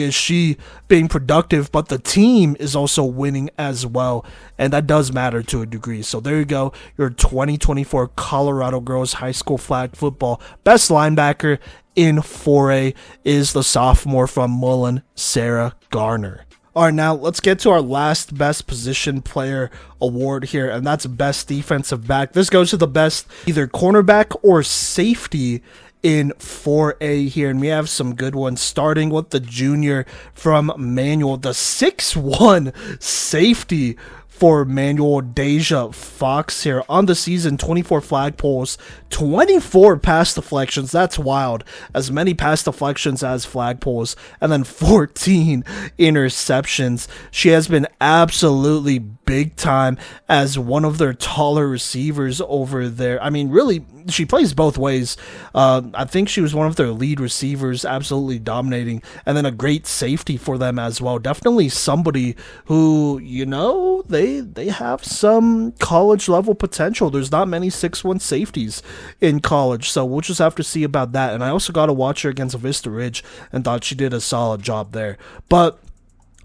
is she being productive, but the team is also winning as well, and that does matter to a degree. So there you go, your 2024 Colorado Girls High School Flag Football best linebacker in 4A is the sophomore from Mullen, Sarah Gardner. All right, now let's get to our last best position player award here, and that's best defensive back. This goes to the best either cornerback or safety in 4A here, and we have some good ones, starting with the junior from Manual, the 6'1" safety for Manual, Deja Fox here. On the season, 24 flag pulls, 24 pass deflections. That's wild. As many pass deflections as flag pulls, and then 14 interceptions. She has been absolutely big time as one of their taller receivers over there. I mean, really, she plays both ways. I think she was one of their lead receivers, absolutely dominating, and then a great safety for them as well. Definitely somebody who, they have some college level potential. There's not many 6'1" safeties in college, so we'll just have to see about that. And I also got to watch her against Vista Ridge and thought she did a solid job there. But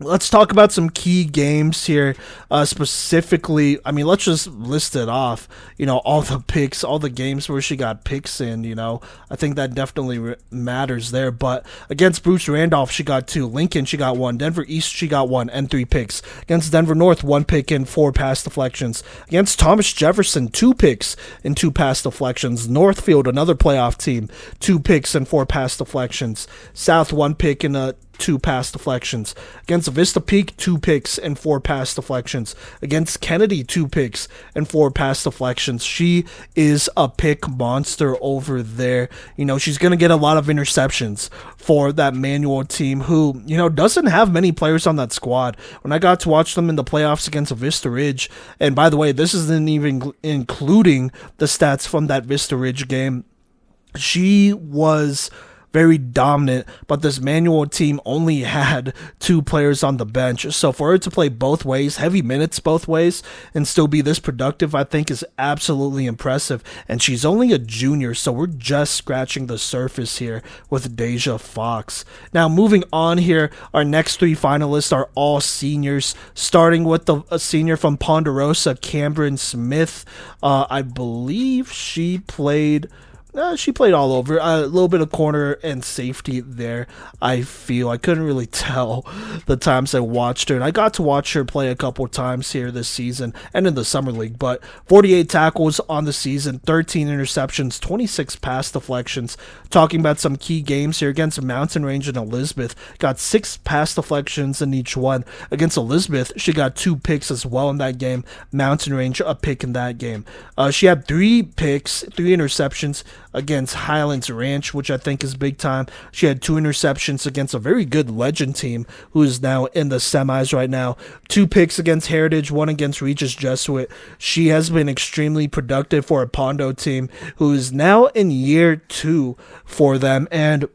let's talk about some key games here, specifically. I mean, let's just list it off, all the picks, all the games where she got picks in, I think that definitely matters there. But against Bruce Randolph, she got 2. Lincoln, she got 1. Denver East, she got 1 and 3 picks. Against Denver North, 1 pick and 4 pass deflections. Against Thomas Jefferson, 2 picks and 2 pass deflections. Northfield, another playoff team, 2 picks and 4 pass deflections. South, 1 pick and 2 pass deflections. Against Against Vista Peak, 2 picks and 4 pass deflections. Against Kennedy, 2 picks and 4 pass deflections. She is a pick monster over there. She's going to get a lot of interceptions for that Manual team who, doesn't have many players on that squad. When I got to watch them in the playoffs against Vista Ridge, and by the way, this isn't even including the stats from that Vista Ridge game, she was very dominant, but this Manual team only had 2 players on the bench. So for her to play both ways, heavy minutes both ways, and still be this productive, I think is absolutely impressive. And she's only a junior, so we're just scratching the surface here with Deja Fox. Now, moving on here, our next 3 finalists are all seniors, starting with a senior from Ponderosa, Cameron Smith. I believe she played all over. A little bit of corner and safety there, I feel. I couldn't really tell the times I watched her. And I got to watch her play a couple times here this season and in the summer league. But 48 tackles on the season, 13 interceptions, 26 pass deflections. Talking about some key games here against Mountain Range and Elizabeth. Got 6 pass deflections in each one. Against Elizabeth, she got 2 picks as well in that game. Mountain Range, a pick in that game. She had 3 picks, 3 interceptions against Highlands Ranch, which I think is big time. She had 2 interceptions against a very good Legend team who is now in the semis right now. 2 picks against Heritage, 1 against Regis Jesuit. She has been extremely productive for a Pondo team who is now in year 2 for them, and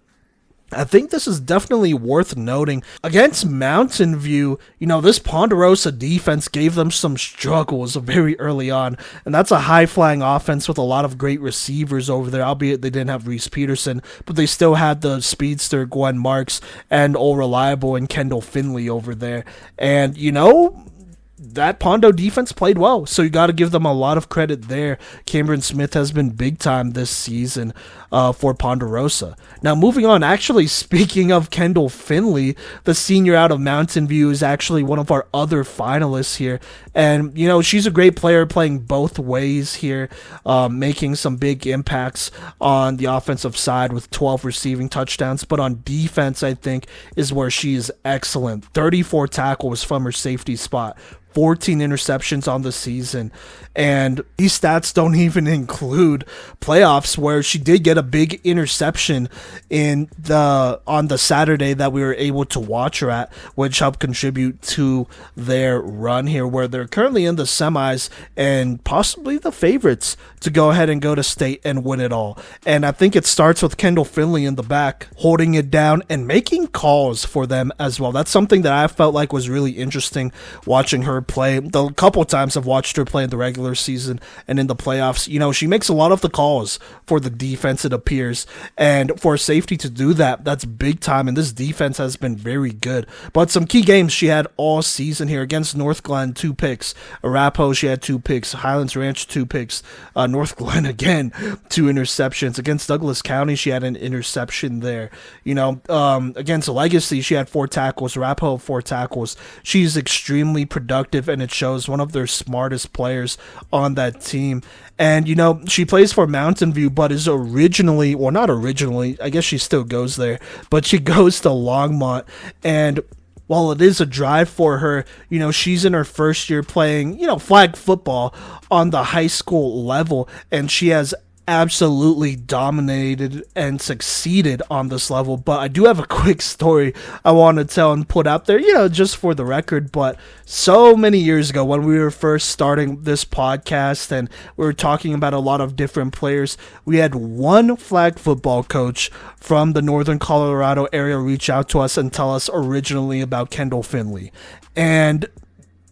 I think this is definitely worth noting. Against Mountain View, this Ponderosa defense gave them some struggles very early on, and that's a high-flying offense with a lot of great receivers over there, albeit they didn't have Reese Peterson, but they still had the speedster Gwen Marks and All Reliable and Kendall Finley over there. And, that Pondo defense played well, so you got to give them a lot of credit there. Cameron Smith has been big time this season for Ponderosa. Now, moving on, actually, speaking of Kendall Finley, the senior out of Mountain View is actually one of our other finalists here. And, she's a great player playing both ways here, making some big impacts on the offensive side with 12 receiving touchdowns. But on defense, I think, is where she is excellent. 34 tackles from her safety spot. 14 interceptions on the season, and these stats don't even include playoffs where she did get a big interception on the Saturday that we were able to watch her at, which helped contribute to their run here, where they're currently in the semis and possibly the favorites to go ahead and go to state and win it all. And I think it starts with Kendall Finley in the back, holding it down and making calls for them as well. That's something that I felt like was really interesting watching her play. The couple times I've watched her play in the regular season and in the playoffs, she makes a lot of the calls for the defense, it appears, and for safety to do that, that's big time, and this defense has been very good. But some key games she had all season here. Against North Glen, 2 picks. Arapahoe, she had 2 picks. Highlands Ranch, 2 picks. North Glen, again, 2 interceptions. Against Douglas County, she had an interception there. Against Legacy, she had 4 tackles. Arapahoe, 4 tackles. She's extremely productive, and it shows, one of their smartest players on that team. And, she plays for Mountain View, but is originally, well, not originally, I guess she still goes there, but she goes to Longmont. And while it is a drive for her, she's in her first year playing, flag football on the high school level, and she has absolutely dominated and succeeded on this level. But I do have a quick story I want to tell and put out there, just for the record. But so many years ago, when we were first starting this podcast and we were talking about a lot of different players, we had one flag football coach from the Northern Colorado area reach out to us and tell us originally about Kendall Finley. And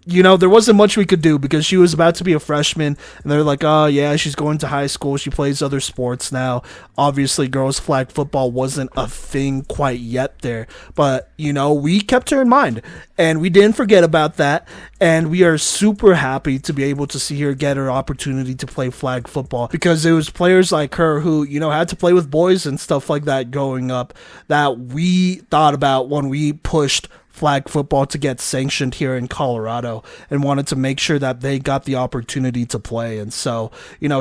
there wasn't much we could do because she was about to be a freshman, and they're like, oh, yeah, she's going to high school. She plays other sports now. Obviously, girls flag football wasn't a thing quite yet there. But, we kept her in mind, and we didn't forget about that, and we are super happy to be able to see her get her opportunity to play flag football because it was players like her who, had to play with boys and stuff like that growing up that we thought about when we pushed flag football to get sanctioned here in Colorado and wanted to make sure that they got the opportunity to play. And so,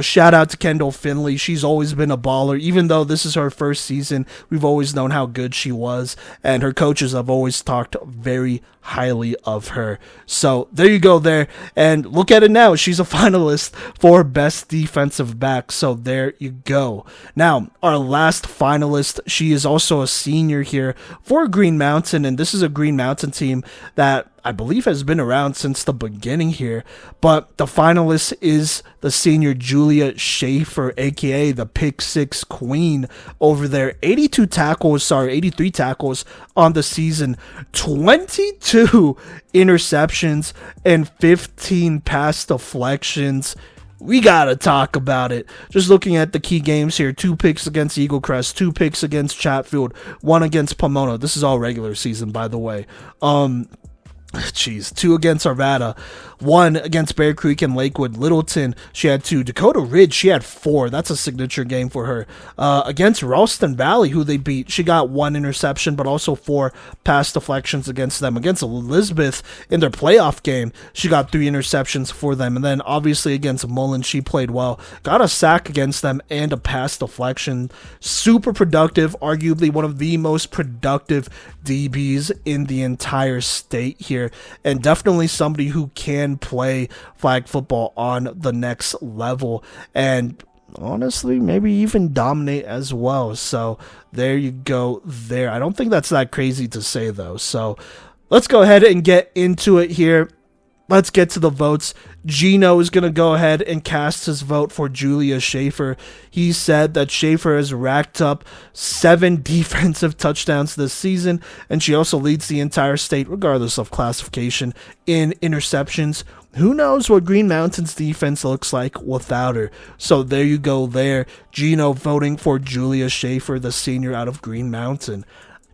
shout out to Kendall Finley. She's always been a baller. Even though this is her first season, we've always known how good she was, and her coaches have always talked very highly of her. So there you go there, and look at it now. She's a finalist for Best Defensive Back. So there you go. Now, our last finalist, she is also a senior here for Green Mountain, and this is a Green Mountain team that I believe has been around since the beginning here, but the finalist is the senior Julia Schaefer, aka the Pick Six Queen over there. 83 tackles on the season, 22 interceptions, and 15 pass deflections. We gotta talk about it. Just looking at the key games here, 2 picks against Eagle Crest, 2 picks against Chatfield, 1 against Pomona. This is all regular season, by the way. 2 against Arvada, 1 against Bear Creek and Lakewood. Littleton, she had 2. Dakota Ridge, she had 4. That's a signature game for her. Against Ralston Valley, who they beat, she got 1 interception, but also 4 pass deflections against them. Against Elizabeth in their playoff game, she got 3 interceptions for them. And then obviously against Mullen, she played well. Got a sack against them and a pass deflection. Super productive, arguably one of the most productive DBs in the entire state here, and definitely somebody who can play flag football on the next level, and honestly maybe even dominate as well. So there you go there. I don't think that's that crazy to say though. So let's go ahead and get into it here. Let's get to the votes. Gino is going to go ahead and cast his vote for Julia Schaefer. He said that Schaefer has racked up 7 defensive touchdowns this season, and she also leads the entire state, regardless of classification, in interceptions. Who knows what Green Mountain's defense looks like without her? So there you go there. Gino voting for Julia Schaefer, the senior out of Green Mountain.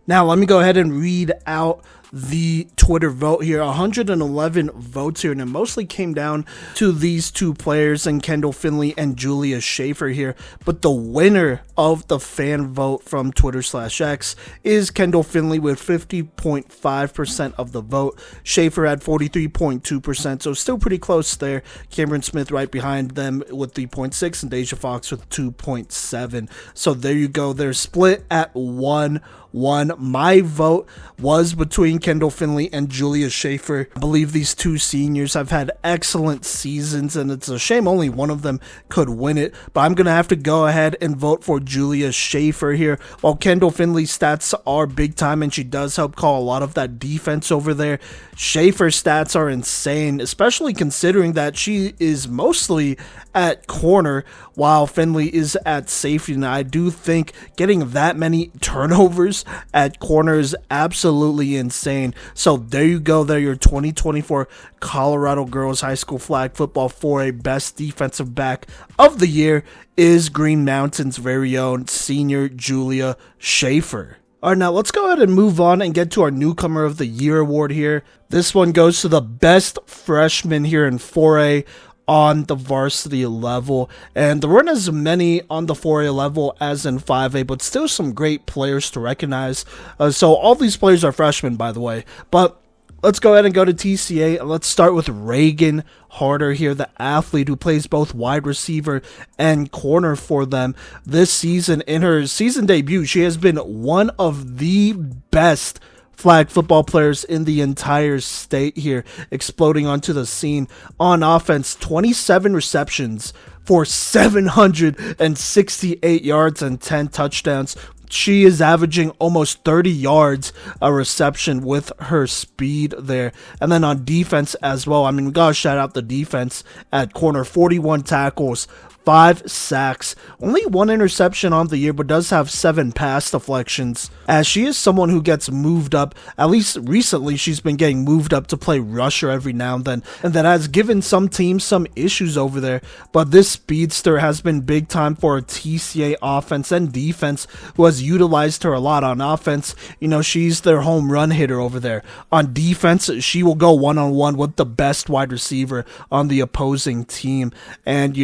Now, let me go ahead and read out the Twitter vote here. 111 votes here, and it mostly came down to these 2 players, and Kendall Finley and Julia Schaefer here. But the winner of the fan vote from Twitter/X is Kendall Finley with 50.5% of the vote. Schaefer had 43.2%, so still pretty close there. Cameron Smith right behind them with 3.6, and Deja Fox with 2.7. So there you go. They're split at 1-1. My vote was between Kendall Finley and Julia Schaefer. I believe these 2 seniors have had excellent seasons, and it's a shame only one of them could win it, but I'm going to have to go ahead and vote for Julia Schaefer here. While Kendall Finley's stats are big time, and she does help call a lot of that defense over there, Schaefer's stats are insane, especially considering that she is mostly at corner while Finley is at safety. And I do think getting that many turnovers at corner is absolutely insane. So there you go there, your 2024 Colorado Girls High School Flag Football 4A Best Defensive Back of the Year is Green Mountain's very own senior Julia Schaefer. All right, now let's go ahead and move on and get to our Newcomer of the Year award here. This one goes to the best freshman here in 4A on the varsity level, and there weren't as many on the 4A level as in 5A, but still some great players to recognize. So all these players are freshmen, by the way, but let's go ahead and go to TCA, and let's start with Reagan Harder here, the athlete who plays both wide receiver and corner for them this season. In her season debut, she has been one of the best flag football players in the entire state here, exploding onto the scene. On offense, 27 receptions for 768 yards and 10 touchdowns. She is averaging almost 30 yards a reception with her speed there. And then on defense as well, I mean, we gotta shout out the defense at corner. 41 tackles, 5 sacks, only 1 interception on the year, but does have 7 pass deflections, as she is someone who gets moved up. At least recently, she's been getting moved up to play rusher every now and then, and that has given some teams some issues over there. But this speedster has been big time for a TCA offense and defense, who has utilized her a lot. On offense, she's their home run hitter over there. On defense, she will go one-on-one with the best wide receiver on the opposing team, and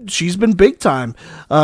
she's she's been big time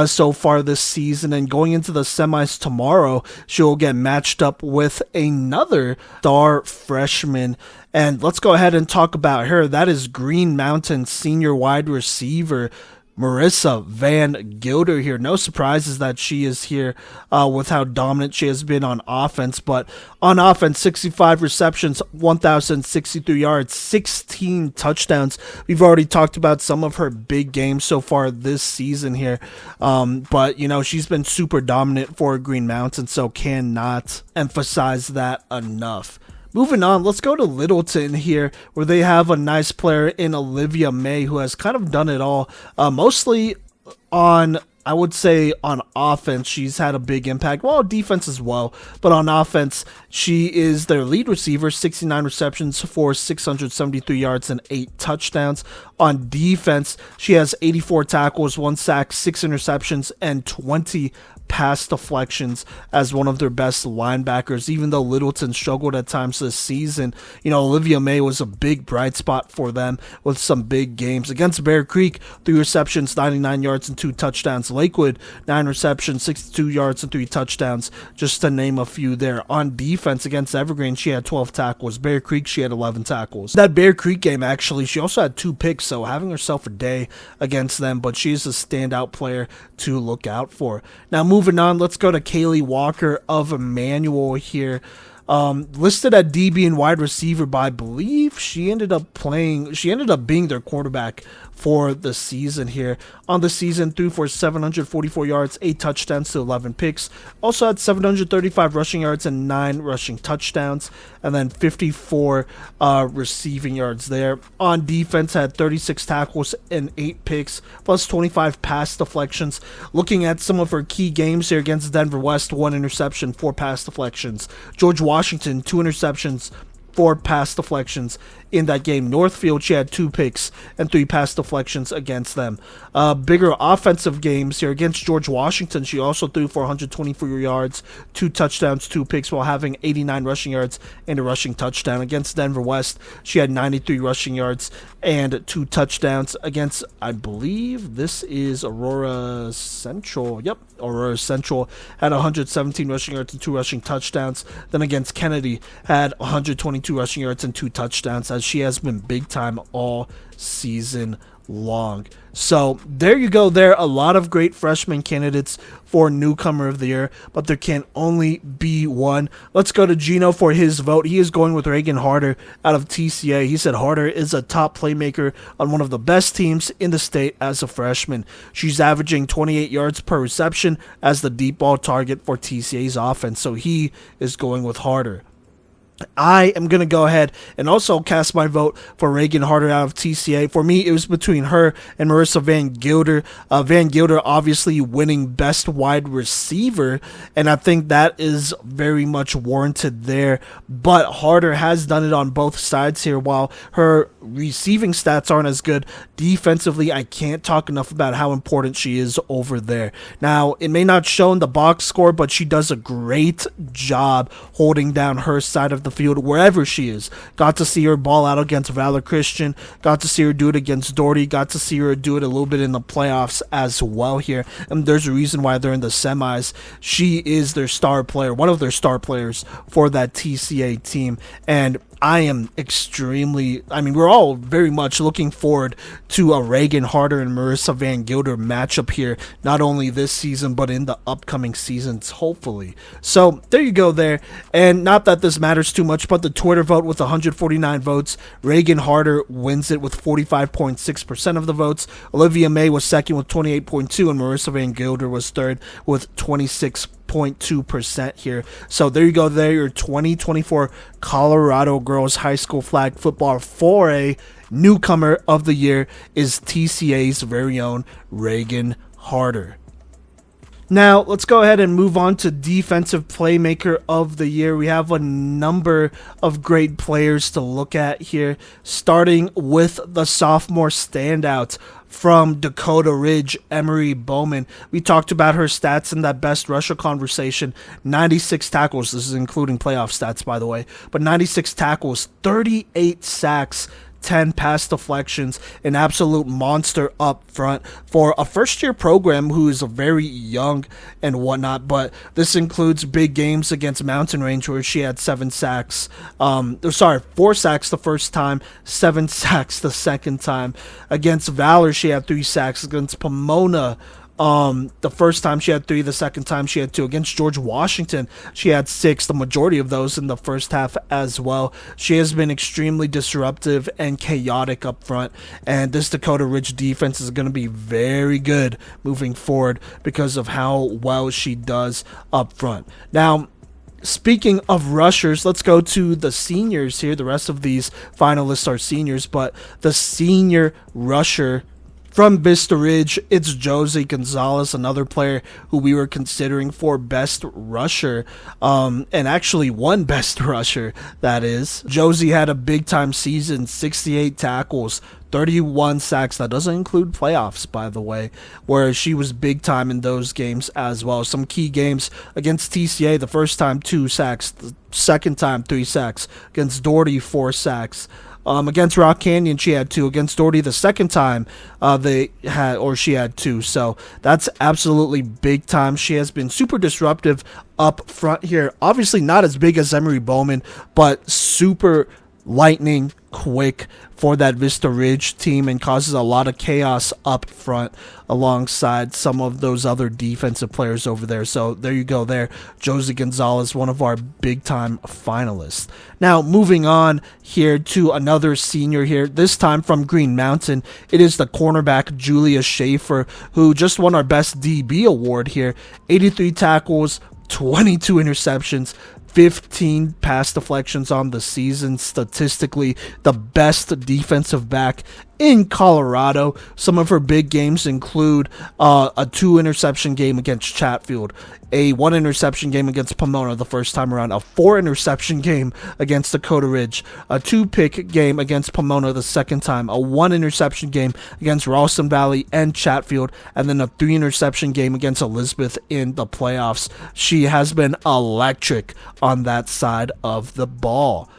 so far this season. And going into the semis tomorrow, she'll get matched up with another star freshman. And let's go ahead and talk about her. That is Green Mountain senior wide receiver Marissa Van Gilder here. No surprises that she is here with how dominant she has been on offense. But on offense, 65 receptions, 1,063 yards, 16 touchdowns. We've already talked about some of her big games so far this season here. But, you know, she's been super dominant for Green Mountain, so cannot emphasize that enough. Moving on, let's go to Littleton here, where they have a nice player in Olivia May who has kind of done it all, mostly on, I would say, on offense. She's had a big impact, well, defense as well, but on offense, she is their lead receiver, 69 receptions for 673 yards and 8 touchdowns. On defense, she has 84 tackles, 1 sack, 6 interceptions, and 20 pass deflections as one of their best linebackers. Even though Littleton struggled at times this season, you know, Olivia May was a big bright spot for them with some big games. Against Bear Creek, 3 receptions, 99 yards and 2 touchdowns. Lakewood, 9 receptions, 62 yards and 3 touchdowns, just to name a few there. On defense against Evergreen, she had 12 tackles. Bear Creek, she had 11 tackles. That Bear Creek game, actually, she also had 2 picks, so having herself a day against them, but she's a standout player to look out for. Now, moving on, let's go to Kaylee Walker of Emmanuel here. Listed at DB and wide receiver, but I believe she ended up being their quarterback for the season here. On the season, threw for 744 yards, 8 touchdowns to 11 picks. Also had 735 rushing yards and 9 rushing touchdowns, and then 54 receiving yards there. On defense, had 36 tackles and 8 picks, plus 25 pass deflections. Looking at some of her key games here against Denver West, 1 interception, 4 pass deflections. George Washington, 2 interceptions, 4 pass deflections in that game. Northfield, she had 2 picks and 3 pass deflections against them. Bigger offensive games here against George Washington, she also threw for 124 yards, 2 touchdowns, 2 picks, while having 89 rushing yards and a rushing touchdown. Against Denver West, she had 93 rushing yards and 2 touchdowns. Against, I believe this is Aurora Central. Yep, Aurora Central had 117 rushing yards and 2 rushing touchdowns. Then against Kennedy, had 122 rushing yards and 2 touchdowns, as she has been big time all season long. So there you go there. A lot of great freshman candidates for Newcomer of the Year, but there can only be one. Let's go to Gino for his vote. He is going with Reagan Harder out of TCA. He said Harder is a top playmaker on one of the best teams in the state as a freshman. She's averaging 28 yards per reception as the deep ball target for TCA's offense. So he is going with Harder. I am going to go ahead and also cast my vote for Reagan Harder out of TCA. For me, it was between her and Marissa Van Gilder. Van Gilder obviously winning best wide receiver, and I think that is very much warranted there. But Harder has done it on both sides here. While her receiving stats aren't as good, defensively, I can't talk enough about how important she is over there. Now, it may not show in the box score, but she does a great job holding down her side of the field wherever she is. Got to see her ball out against Valor Christian, got to see her do it against Doherty, got to see her do it a little bit in the playoffs as well here, and there's a reason why they're in the semis. She is their star player, one of their star players for that TCA team, and I am we're all very much looking forward to a Reagan Harder and Marissa Van Gilder matchup here, not only this season, but in the upcoming seasons, hopefully. So there you go there. And not that this matters too much, but the Twitter vote with 149 votes, Reagan Harder wins it with 45.6% of the votes. Olivia May was second with 28.2%, and Marissa Van Gilder was third with 26.2% here. So there you go there, your 2024 Colorado Girls High School Flag Football 4A Newcomer of the Year is TCA's very own Reagan Harder. Now, let's go ahead and move on to Defensive Playmaker of the Year. We have a number of great players to look at here, starting with the sophomore standout from Dakota Ridge, Emery Bowman. We talked about her stats in that best rusher conversation. 96 tackles. This is including playoff stats, by the way. But 96 tackles, 38 sacks, 10 pass deflections, an absolute monster up front for a first-year program who is very young and whatnot. But this includes big games against Mountain Range where she had 4 sacks the first time, 7 sacks the second time. Against Valor, she had 3 sacks. Against Pomona, the first time she had 3, the second time she had 2. Against George Washington, she had 6, the majority of those in the first half as well. She has been extremely disruptive and chaotic up front, and this Dakota Ridge defense is going to be very good moving forward because of how well she does up front. Now, speaking of rushers, let's go to the seniors here. The rest of these finalists are seniors, but the senior rusher from Vista Ridge, it's Josie Gonzalez, another player who we were considering for best rusher, and actually won best rusher, that is. Josie had a big-time season, 68 tackles, 31 sacks. That doesn't include playoffs, by the way, where she was big time in those games as well. Some key games against TCA, the first time 2 sacks, the second time 3 sacks. Against Doherty, 4 sacks. Against Rock Canyon, she had 2. Against Doherty, the second time she had 2. So that's absolutely big time. She has been super disruptive up front here. Obviously not as big as Emery Bowman, but super lightning quick for that Vista Ridge team and causes a lot of chaos up front alongside some of those other defensive players over there. So there you go there. Josie Gonzalez, one of our big time finalists. Now moving on here to another senior here, this time from Green Mountain. It is the cornerback Julia Schaefer, who just won our best DB award here. 83 tackles, 22 interceptions, 15 pass deflections on the season. Statistically, the best defensive back in Colorado. Some of her big games include a 2 interception game against Chatfield, a 1 interception game against Pomona the first time around, a 4 interception game against Dakota Ridge, a 2 pick game against Pomona the second time, a 1 interception game against Ralston Valley and Chatfield, and then a 3 interception game against Elizabeth in the playoffs. She has been electric on that side of the ball.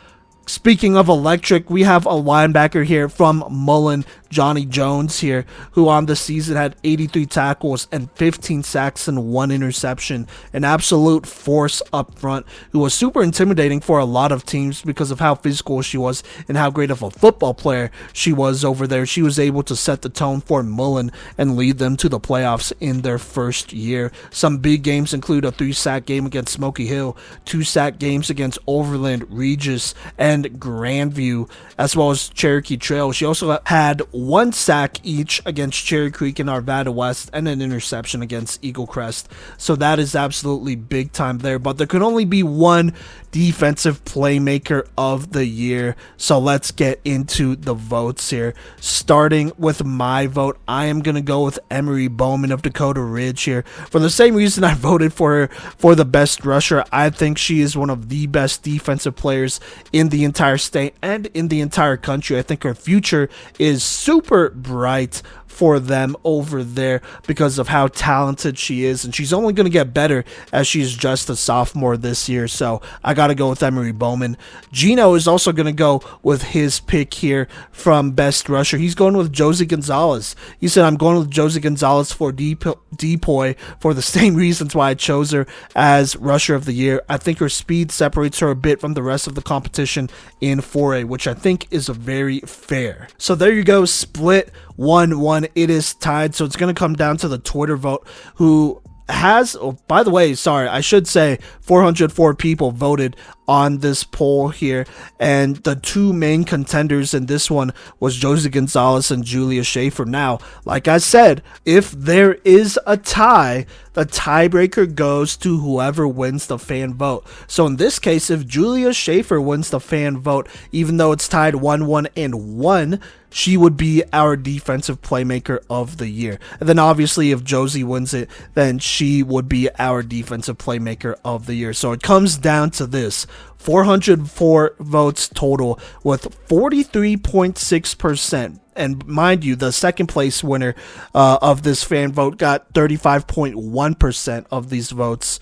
Speaking of electric, we have a linebacker here from Mullen, Johnny Jones here, who on the season had 83 tackles and 15 sacks and 1 interception. An absolute force up front who was super intimidating for a lot of teams because of how physical she was and how great of a football player she was over there. She was able to set the tone for Mullen and lead them to the playoffs in their first year. Some big games include a 3-sack game against Smoky Hill, 2-sack games against Overland, Regis, and Grandview, as well as Cherokee Trail. She also had 1 sack each against Cherry Creek and Arvada West and an interception against Eagle Crest. So that is absolutely big time there. But there can only be one defensive playmaker of the year. So let's get into the votes here. Starting with my vote, I am going to go with Emery Bowman of Dakota Ridge here. For the same reason I voted for her for the best rusher, I think she is one of the best defensive players in the entire state and in the entire country. I think her future is super bright for them over there because of how talented she is, and she's only going to get better as she's just a sophomore this year. So I got to go with Emery Bowman. Gino is also going to go with his pick here from best rusher. He's going with Josie Gonzalez. He said, I'm going with Josie Gonzalez for Depoy for the same reasons why I chose her as rusher of the year. I think her speed separates her a bit from the rest of the competition in 4A, which I think is very fair. So there you go, split 1-1. It is tied, so it's going to come down to the Twitter vote, who has, oh, by the way, sorry, I should say 404 people voted on this poll here, and the 2 main contenders in this one was Josie Gonzalez and Julia Schaefer. Now, like I said, if there is a tie, the tiebreaker goes to whoever wins the fan vote. So in this case, if Julia Schaefer wins the fan vote, even though it's tied 1-1 and 1, she would be our defensive playmaker of the year. And then obviously if Josie wins it, then she would be our defensive playmaker of the year. So it comes down to this: 404 votes total with 43.6%. And mind you, the second place winner of this fan vote got 35.1% of these votes.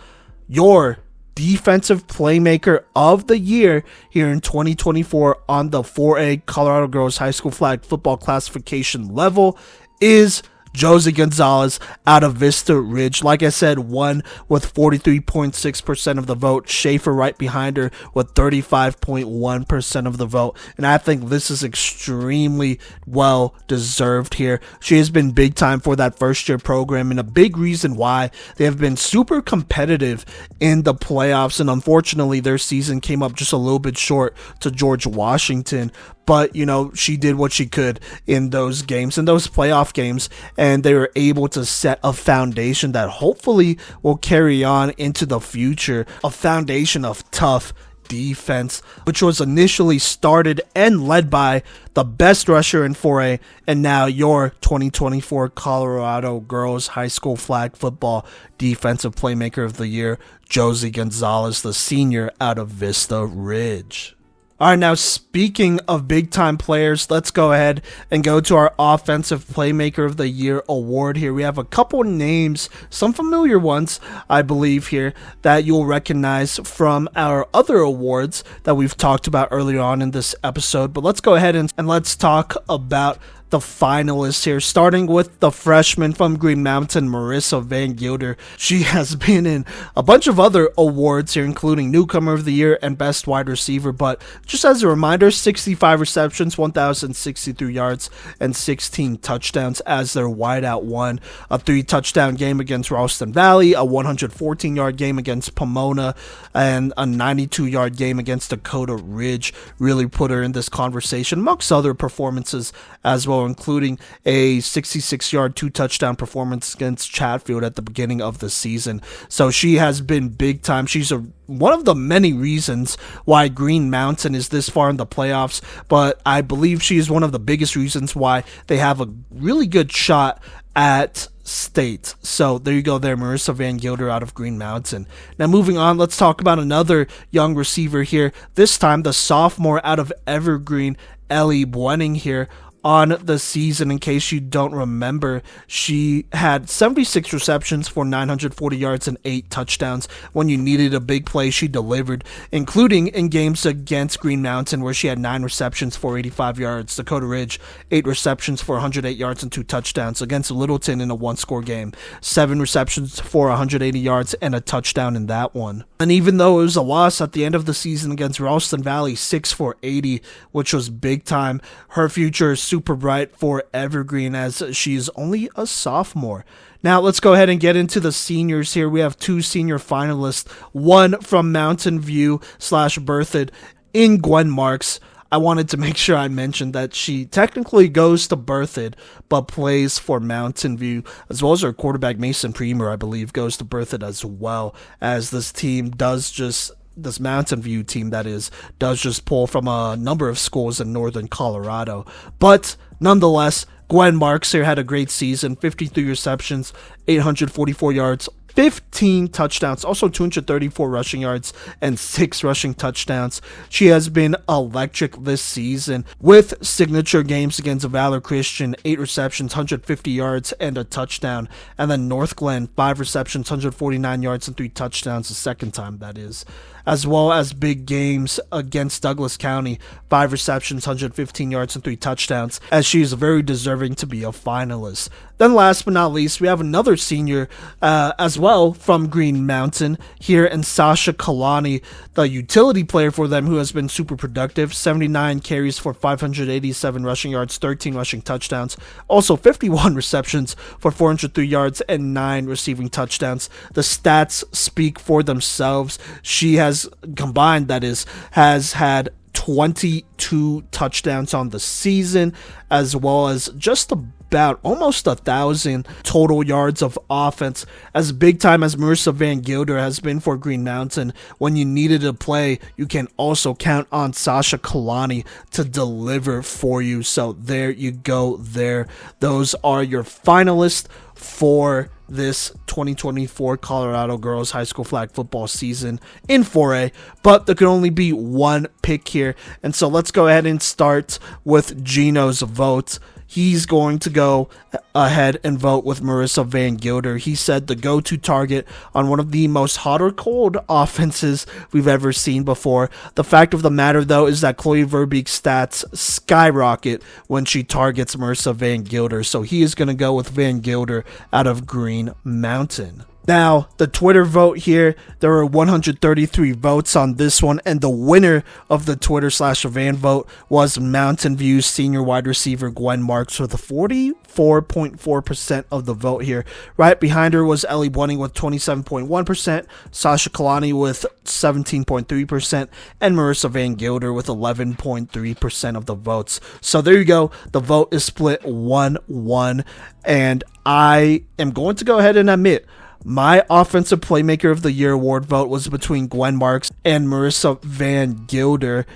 Your Defensive Playmaker of the Year here in 2024 on the 4A Colorado Girls High School Flag Football classification level is Josie Gonzalez out of Vista Ridge. Like I said, won with 43.6% of the vote. Schaefer right behind her with 35.1% of the vote. And I think this is extremely well deserved here. She has been big time for that first year program, and a big reason why they have been super competitive in the playoffs. And unfortunately, their season came up just a little bit short to George Washington. But, you know, she did what she could in those games, in those playoff games, and they were able to set a foundation that hopefully will carry on into the future. A foundation of tough defense, which was initially started and led by the best rusher in 4A, and now your 2024 Colorado Girls High School Flag Football Defensive Playmaker of the Year, Josie Gonzalez, the senior out of Vista Ridge. All right, now speaking of big-time players, let's go ahead and go to our Offensive Playmaker of the Year award here. We have a couple names, some familiar ones, I believe here, that you'll recognize from our other awards that we've talked about earlier on in this episode. But let's go ahead and let's talk about the finalists here, starting with the freshman from Green Mountain, Marissa Van Gilder. She has been in a bunch of other awards here, including Newcomer of the Year and Best Wide Receiver. But just as a reminder, 65 receptions, 1,063 yards, and 16 touchdowns as their wideout won. A 3-touchdown game against Ralston Valley, a 114-yard game against Pomona, and a 92-yard game against Dakota Ridge really put her in this conversation, amongst other performances as well, including a 66-yard, 2-touchdown performance against Chatfield at the beginning of the season. So she has been big time. She's one of the many reasons why Green Mountain is this far in the playoffs, but I believe she is one of the biggest reasons why they have a really good shot at state. So there you go there, Marissa Van Gilder out of Green Mountain. Now moving on, let's talk about another young receiver here, this time the sophomore out of Evergreen, Ellie Buening here. On the season, in case you don't remember, she had 76 receptions for 940 yards and 8 touchdowns. When you needed a big play, she delivered, including in games against Green Mountain, where she had 9 receptions for 85 yards. Dakota Ridge, 8 receptions for 108 yards and 2 touchdowns. Against Littleton in a 1-score game, 7 receptions for 180 yards and a touchdown in that one. And even though it was a loss at the end of the season against Ralston Valley, 6 for 80, which was big time, her future is super bright for Evergreen as she is only a sophomore. Now let's go ahead and get into the seniors here. We have 2 senior finalists, one from Mountain View / Berthoud in Gwen Marks. I wanted to make sure I mentioned that she technically goes to Berthoud, but plays for Mountain View, as well as her quarterback Mason Premer, I believe, goes to Berthoud as well, as this team does just... this Mountain View team, that is, does just pull from a number of schools in northern Colorado. But nonetheless, Gwen Marks here had a great season, 53 receptions, 844 yards, 15 touchdowns, also 234 rushing yards and 6 rushing touchdowns. She has been electric this season with signature games against Valor Christian, 8 receptions, 150 yards and a touchdown. And then North Glen, 5 receptions, 149 yards and 3 touchdowns, the second time that is. As well as big games against Douglas County, 5 receptions, 115 yards and 3 touchdowns, as she is very deserving to be a finalist. Then last but not least, we have another senior as well from Green Mountain here in Sasha Kalani, the utility player for them, who has been super productive. 79 carries for 587 rushing yards, 13 rushing touchdowns. Also 51 receptions for 403 yards and 9 receiving touchdowns. The stats speak for themselves. She has combined, that is, has had 22 touchdowns on the season, as well as just about almost 1,000 total yards of offense. As big time as Marissa Van Gilder has been for Green Mountain, when you needed a play, you can also count on Sasha Kalani to deliver for you. So there you go there. Those are your finalists for this 2024 Colorado Girls High School Flag Football season in 4A, but there could only be one pick here, and so let's go ahead and start with Gino's vote. he's going to go ahead and vote with Marissa Van Gilder. He said the go-to target on one of the most hot or cold offenses we've ever seen before. The fact of the matter, though, is that Chloe Verbeek's stats skyrocket when she targets Marissa Van Gilder. So he is going to go with Van Gilder out of Green Mountain. Now, the Twitter vote here, there were 133 votes on this one, and the winner of the Twitter/Van vote was Mountain View's senior wide receiver Gwen Marks with 44.4% of the vote here. Right behind her was Ellie Bunning with 27.1%, Sasha Kalani with 17.3%, and Marissa Van Gilder with 11.3% of the votes. So there you go. The vote is split 1-1, and I am going to go ahead and admit, my Offensive Playmaker of the Year award vote was between Gwen Marks and Marissa Van Gilder.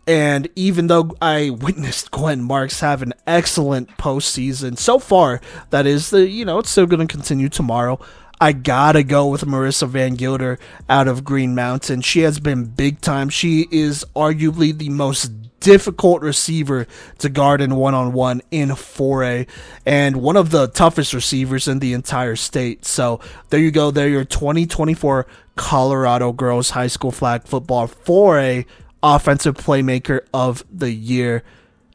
And even though I witnessed Gwen Marks have an excellent postseason so far, that is it's still going to continue tomorrow, I gotta go with Marissa Van Gilder out of Green Mountain. She has been big time. She is arguably the most difficult receiver to guard in one-on-one in 4A, and one of the toughest receivers in the entire state. So there you go. There, your 2024 Colorado Girls High School Flag Football 4A Offensive Playmaker of the Year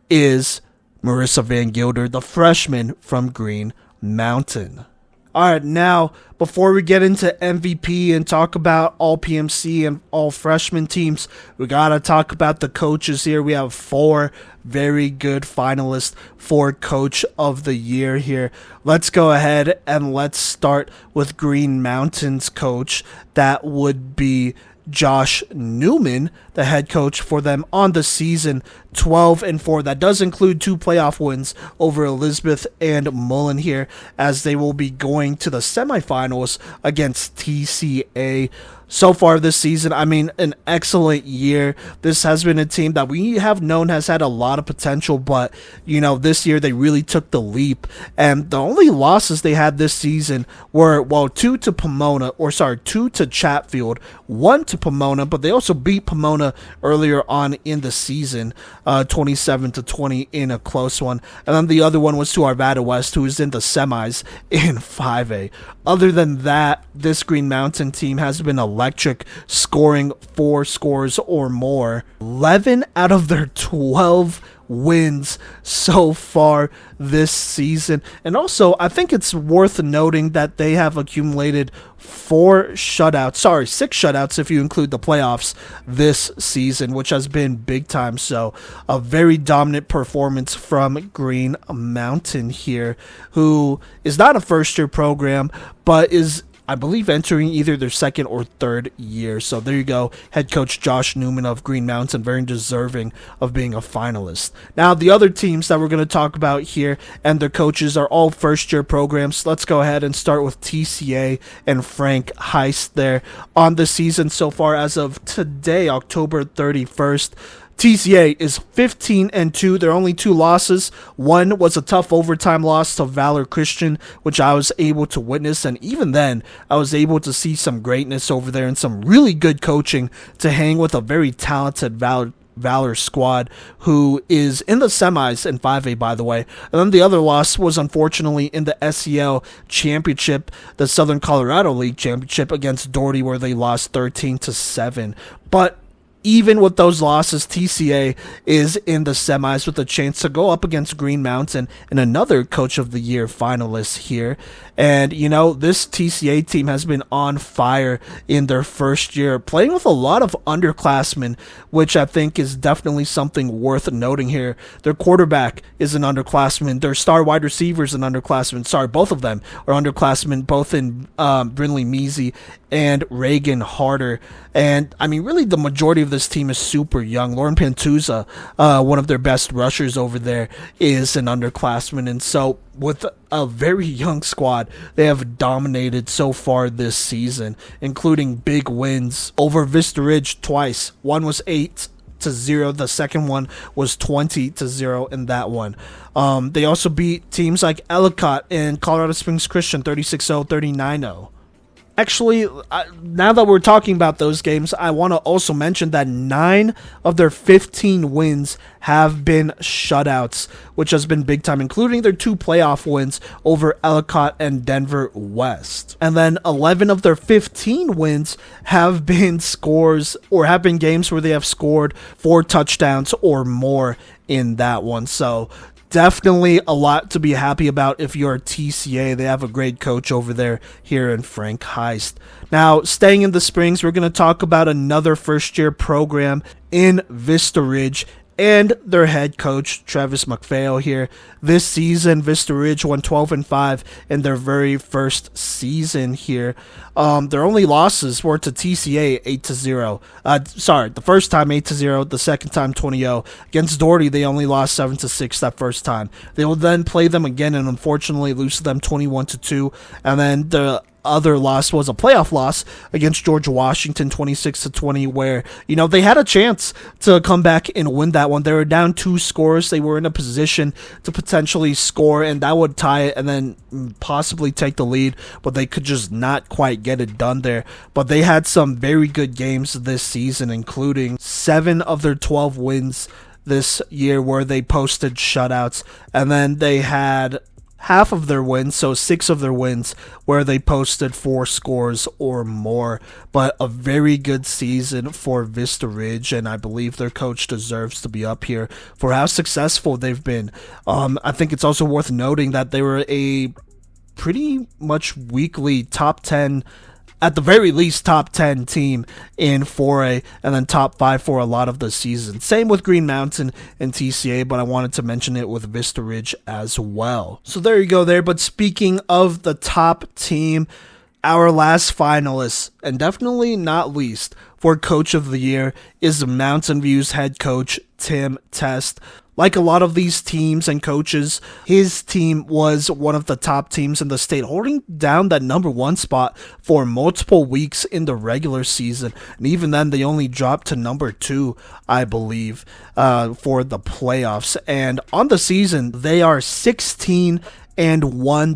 is Marissa Van Gilder, the freshman from Green Mountain. All right, now, before we get into MVP and talk about all PMC and all freshman teams, we got to talk about the coaches here. We have 4 very good finalists for Coach of the Year here. Let's go ahead and let's start with Green Mountain's coach. That would be Josh Newman, the head coach for them on the season, 12-4. That does include 2 playoff wins over Elizabeth and Mullen here, as they will be going to the semifinals against TCA. So far this season, I mean, an excellent year. This has been a team that we have known has had a lot of potential, but, this year they really took the leap. And the only losses they had this season were, 2 to Chatfield, 1 to Pomona, but they also beat Pomona earlier on in the season, 27-20 in a close one. And then the other one was to Arvada West, who is in the semis in 5A. Other than that, this Green Mountain team has been electric, scoring 4 scores or more. 11 out of their 12 wins so far this season. And also, I think it's worth noting that they have accumulated 6 shutouts if you include the playoffs this season, which has been big time. So a very dominant performance from Green Mountain here, who is not a first-year program, but is, I believe, entering either their second or third year. So there you go. Head coach Josh Newman of Green Mountain, very deserving of being a finalist. Now, the other teams that we're going to talk about here and their coaches are all first-year programs. Let's go ahead and start with TCA and Frank Heist there. On the season so far as of today, October 31st, TCA is 15-2. There are only 2 losses. One was a tough overtime loss to Valor Christian, which I was able to witness, and even then, I was able to see some greatness over there and some really good coaching to hang with a very talented Valor squad, who is in the semis in 5A, by the way. And then the other loss was unfortunately in the SEL championship, the Southern Colorado League championship against Doherty, where they lost 13-7. But even with those losses, TCA is in the semis with a chance to go up against Green Mountain and another Coach of the Year finalist here. And, this TCA team has been on fire in their first year, playing with a lot of underclassmen, which I think is definitely something worth noting here. Their quarterback is an underclassman. Their star wide receiver is an underclassman. Sorry, both of them are underclassmen, both in Brinley Measy and Reagan Harder. And, I mean, really the majority of this team is super young. Lauren Pantuza, one of their best rushers over there, is an underclassman. And so with a very young squad, they have dominated so far this season, including big wins over Vista Ridge twice. One was 8-0. The second one was 20-0 in that one. They also beat teams like Ellicott and Colorado Springs Christian 36-0, 39-0. Actually, now that we're talking about those games, I want to also mention that 9 of their 15 wins have been shutouts, which has been big time, including their 2 playoff wins over Ellicott and Denver West. And then 11 of their 15 wins have been scores, or have been games where they have scored 4 touchdowns or more in that one. So definitely a lot to be happy about if you're a TCA. They have a great coach over there here in Frank Heist. Now, staying in the Springs, we're going to talk about another first-year program in Vista Ridge and their head coach, Travis McPhail here. This season, Vista Ridge won 12-5 in their very first season here. Their only losses were to TCA 8-0. The first time 8-0, the second time 20-0. Against Doherty, they only lost 7-6 that first time. They will then play them again and unfortunately lose to them 21-2. And then the other loss was a playoff loss against George Washington 26-20, where they had a chance to come back and win that one. They were down 2 scores. They were in a position to potentially score, and that would tie it and then possibly take the lead, but they could just not quite get it done there. But they had some very good games this season, including 7 of their 12 wins this year where they posted shutouts, and then they had half of their wins, so 6 of their wins, where they posted 4 scores or more. But a very good season for Vista Ridge, and I believe their coach deserves to be up here for how successful they've been. I think it's also worth noting that they were a pretty much weekly top 10, at the very least top 10 team in 4A, and then top 5 for a lot of the season. Same with Green Mountain and TCA, but I wanted to mention it with Vista Ridge as well. So there you go there. But speaking of the top team, our last finalist, and definitely not least, for Coach of the Year is Mountain View's head coach, Tim Test. Like a lot of these teams and coaches, his team was one of the top teams in the state, holding down that number 1 spot for multiple weeks in the regular season. And even then, they only dropped to number 2, I believe, for the playoffs. And on the season, they are 16-1.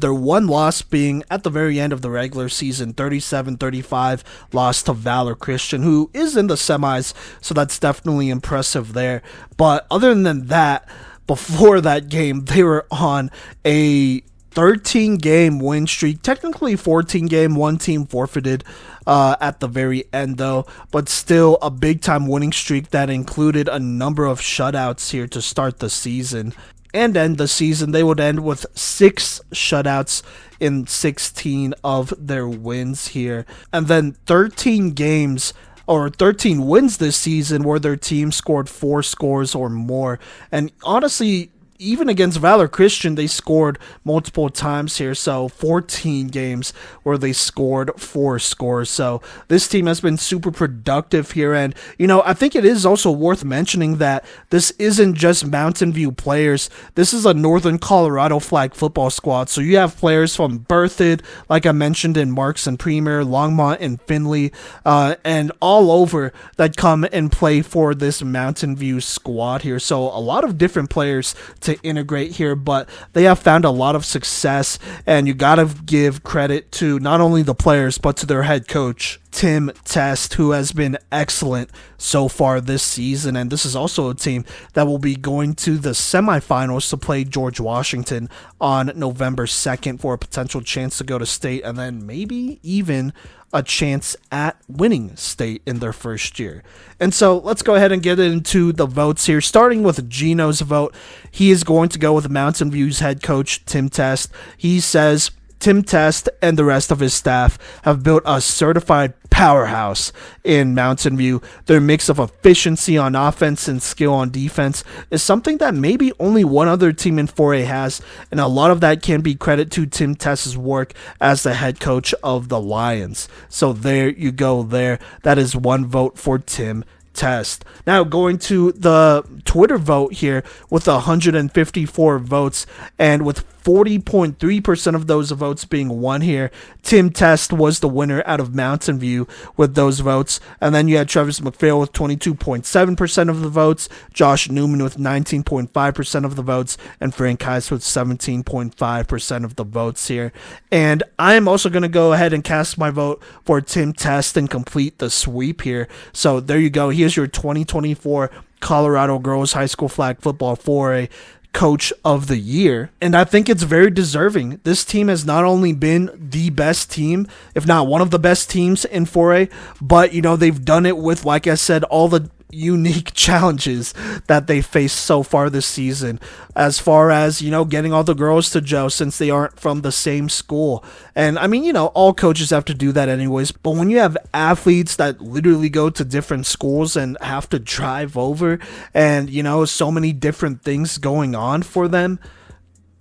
Their one loss being at the very end of the regular season, 37-35, loss to Valor Christian, who is in the semis, so that's definitely impressive there. But other than that, before that game, they were on a 13-game win streak, technically 14-game, one team forfeited at the very end though, but still a big-time winning streak that included a number of shutouts here to start the season. And end the season, they would end with 6 shutouts in 16 of their wins here. And then 13 games, or 13 wins this season where their team scored 4 scores or more. And honestly, even against Valor Christian, they scored multiple times here. So 14 games where they scored 4 scores. So this team has been super productive here. And, I think it is also worth mentioning that this isn't just Mountain View players. This is a Northern Colorado flag football squad. So you have players from Berthoud, like I mentioned, in Marks and Premier, Longmont and Findlay, and all over that come and play for this Mountain View squad here. So a lot of different players to integrate here, but they have found a lot of success, and you gotta give credit to not only the players but to their head coach, Tim Test, who has been excellent so far this season. And this is also a team that will be going to the semifinals to play George Washington on November 2nd for a potential chance to go to state, and then maybe even a chance at winning state in their first year. And so let's go ahead and get into the votes here, starting with Gino's vote. He is going to go with Mountain View's head coach, Tim Test. He says Tim Test and the rest of his staff have built a certified powerhouse in Mountain View. Their mix of efficiency on offense and skill on defense is something that maybe only one other team in 4A has, and a lot of that can be credit to Tim Test's work as the head coach of the Lions. So there you go there. That is one vote for Tim Test. Now going to the Twitter vote here with 154 votes, and with 40.3% of those votes being won here, Tim Test was the winner out of Mountain View with those votes. And then you had Travis McPhail with 22.7% of the votes, Josh Newman with 19.5% of the votes, and Frank Heiss with 17.5% of the votes here. And I am also going to go ahead and cast my vote for Tim Test and complete the sweep here. So there you go. Here's your 2024 Colorado Girls High School Flag Football 4A Coach of the Year, and I think it's very deserving. This team has not only been the best team, if not one of the best teams in 4A, but they've done it with, like I said, all the unique challenges that they faced so far this season, as far as getting all the girls to gel since they aren't from the same school. And I mean, all coaches have to do that anyways, but when you have athletes that literally go to different schools and have to drive over, and so many different things going on for them,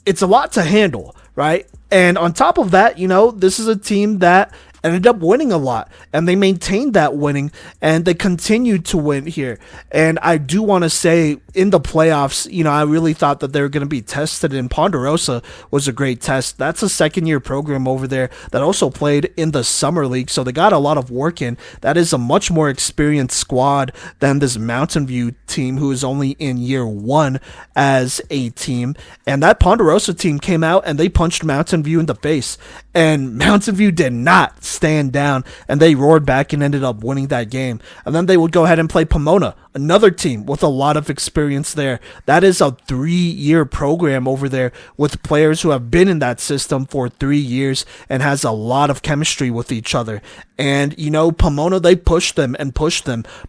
it's a lot to handle, right? And on top of that, this is a team that ended up winning a lot, and they maintained that winning, and they continued to win here. And I do want to say, in the playoffs, I really thought that they were going to be tested, and Ponderosa was a great test. That's a second-year program over there that also played in the Summer League, so they got a lot of work in. That is a much more experienced squad than this Mountain View team, who is only in year one as a team. And that Ponderosa team came out, and they punched Mountain View in the face, and Mountain View did not stand down, and they roared back and ended up winning that game. And then they would go ahead and play Pomona, another team with a lot of experience there. That is a 3-year program over there with players who have been in that system for 3 years and has a lot of chemistry with each other. And Pomona, they pushed them,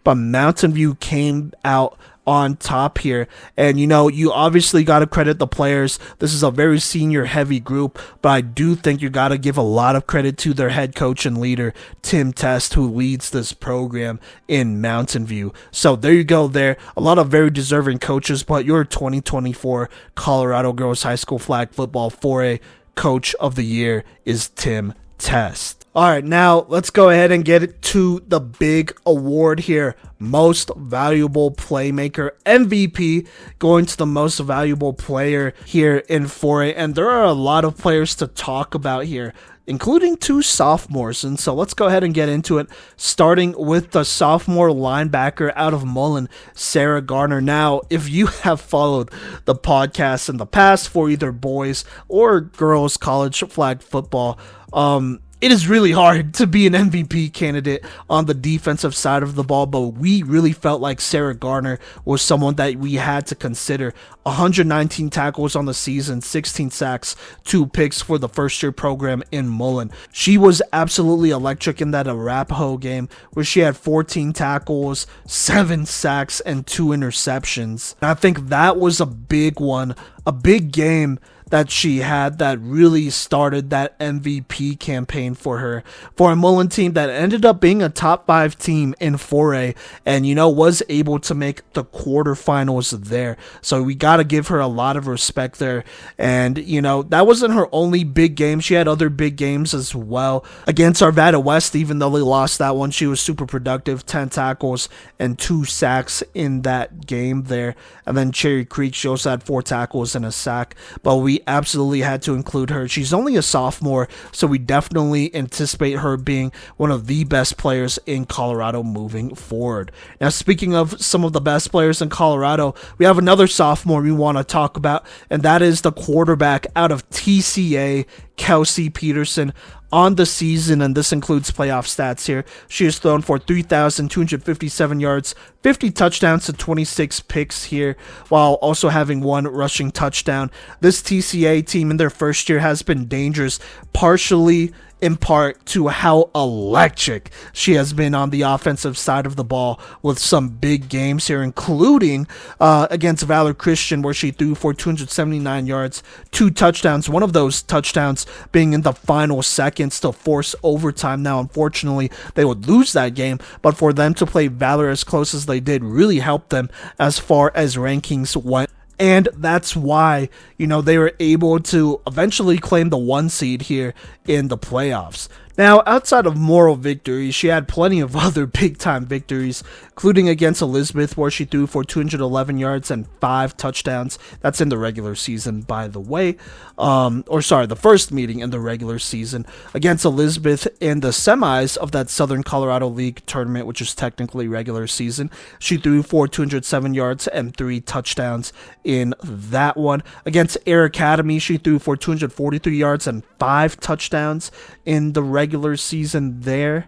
but Mountain View came out on top here. And you obviously got to credit the players. This is a very senior heavy group, but I do think you got to give a lot of credit to their head coach and leader, Tim Test, who leads this program in Mountain View. So there you go there. A lot of very deserving coaches, but your 2024 Colorado Girls High School Flag Football 4A Coach of the Year is Tim Test. All right, now let's go ahead and get to the big award here. Most Valuable Playmaker, MVP, going to the Most Valuable Player here in 4A. And there are a lot of players to talk about here, including 2 sophomores. And so let's go ahead and get into it, starting with the sophomore linebacker out of Mullen, Sarah Garner. Now, if you have followed the podcast in the past for either boys or girls college flag football, it is really hard to be an MVP candidate on the defensive side of the ball, but we really felt like Sarah Garner was someone that we had to consider. 119 tackles on the season, 16 sacks, 2 picks for the first-year program in Mullen. She was absolutely electric in that Arapahoe game, where she had 14 tackles, 7 sacks, and 2 interceptions. And I think that was a big one, a big game that she had that really started that MVP campaign for her, for a Mullen team that ended up being a top 5 team in 4A and, was able to make the quarterfinals there. So we got to give her a lot of respect there. And, that wasn't her only big game. She had other big games as well. Against Arvada West, even though they lost that one, she was super productive, 10 tackles and 2 sacks in that game there. And then Cherry Creek, she also had 4 tackles and a sack, but we absolutely had to include her. She's only a sophomore, so we definitely anticipate her being one of the best players in Colorado moving forward. Now, speaking of some of the best players in Colorado, we have another sophomore we want to talk about, and that is the quarterback out of TCA, Kelsey Peterson. On the season, and this includes playoff stats here, she has thrown for 3,257 yards, 50 touchdowns to 26 picks here, while also having 1 rushing touchdown. This TCA team in their first year has been dangerous, partially in part to how electric she has been on the offensive side of the ball with some big games here, including against Valor Christian, where she threw for 279 yards, 2 touchdowns, one of those touchdowns being in the final seconds to force overtime. Now, unfortunately, they would lose that game, but for them to play Valor as close as they did really helped them as far as rankings went. And that's why, they were able to eventually claim the 1 seed here in the playoffs. Now, outside of moral victories, she had plenty of other big-time victories, including against Elizabeth, where she threw for 211 yards and 5 touchdowns. That's in the regular season, by the way. The first meeting in the regular season against Elizabeth in the semis of that Southern Colorado League tournament, which is technically regular season. She threw for 207 yards and 3 touchdowns in that one. Against Air Academy, she threw for 243 yards and 5 touchdowns in the regular season there.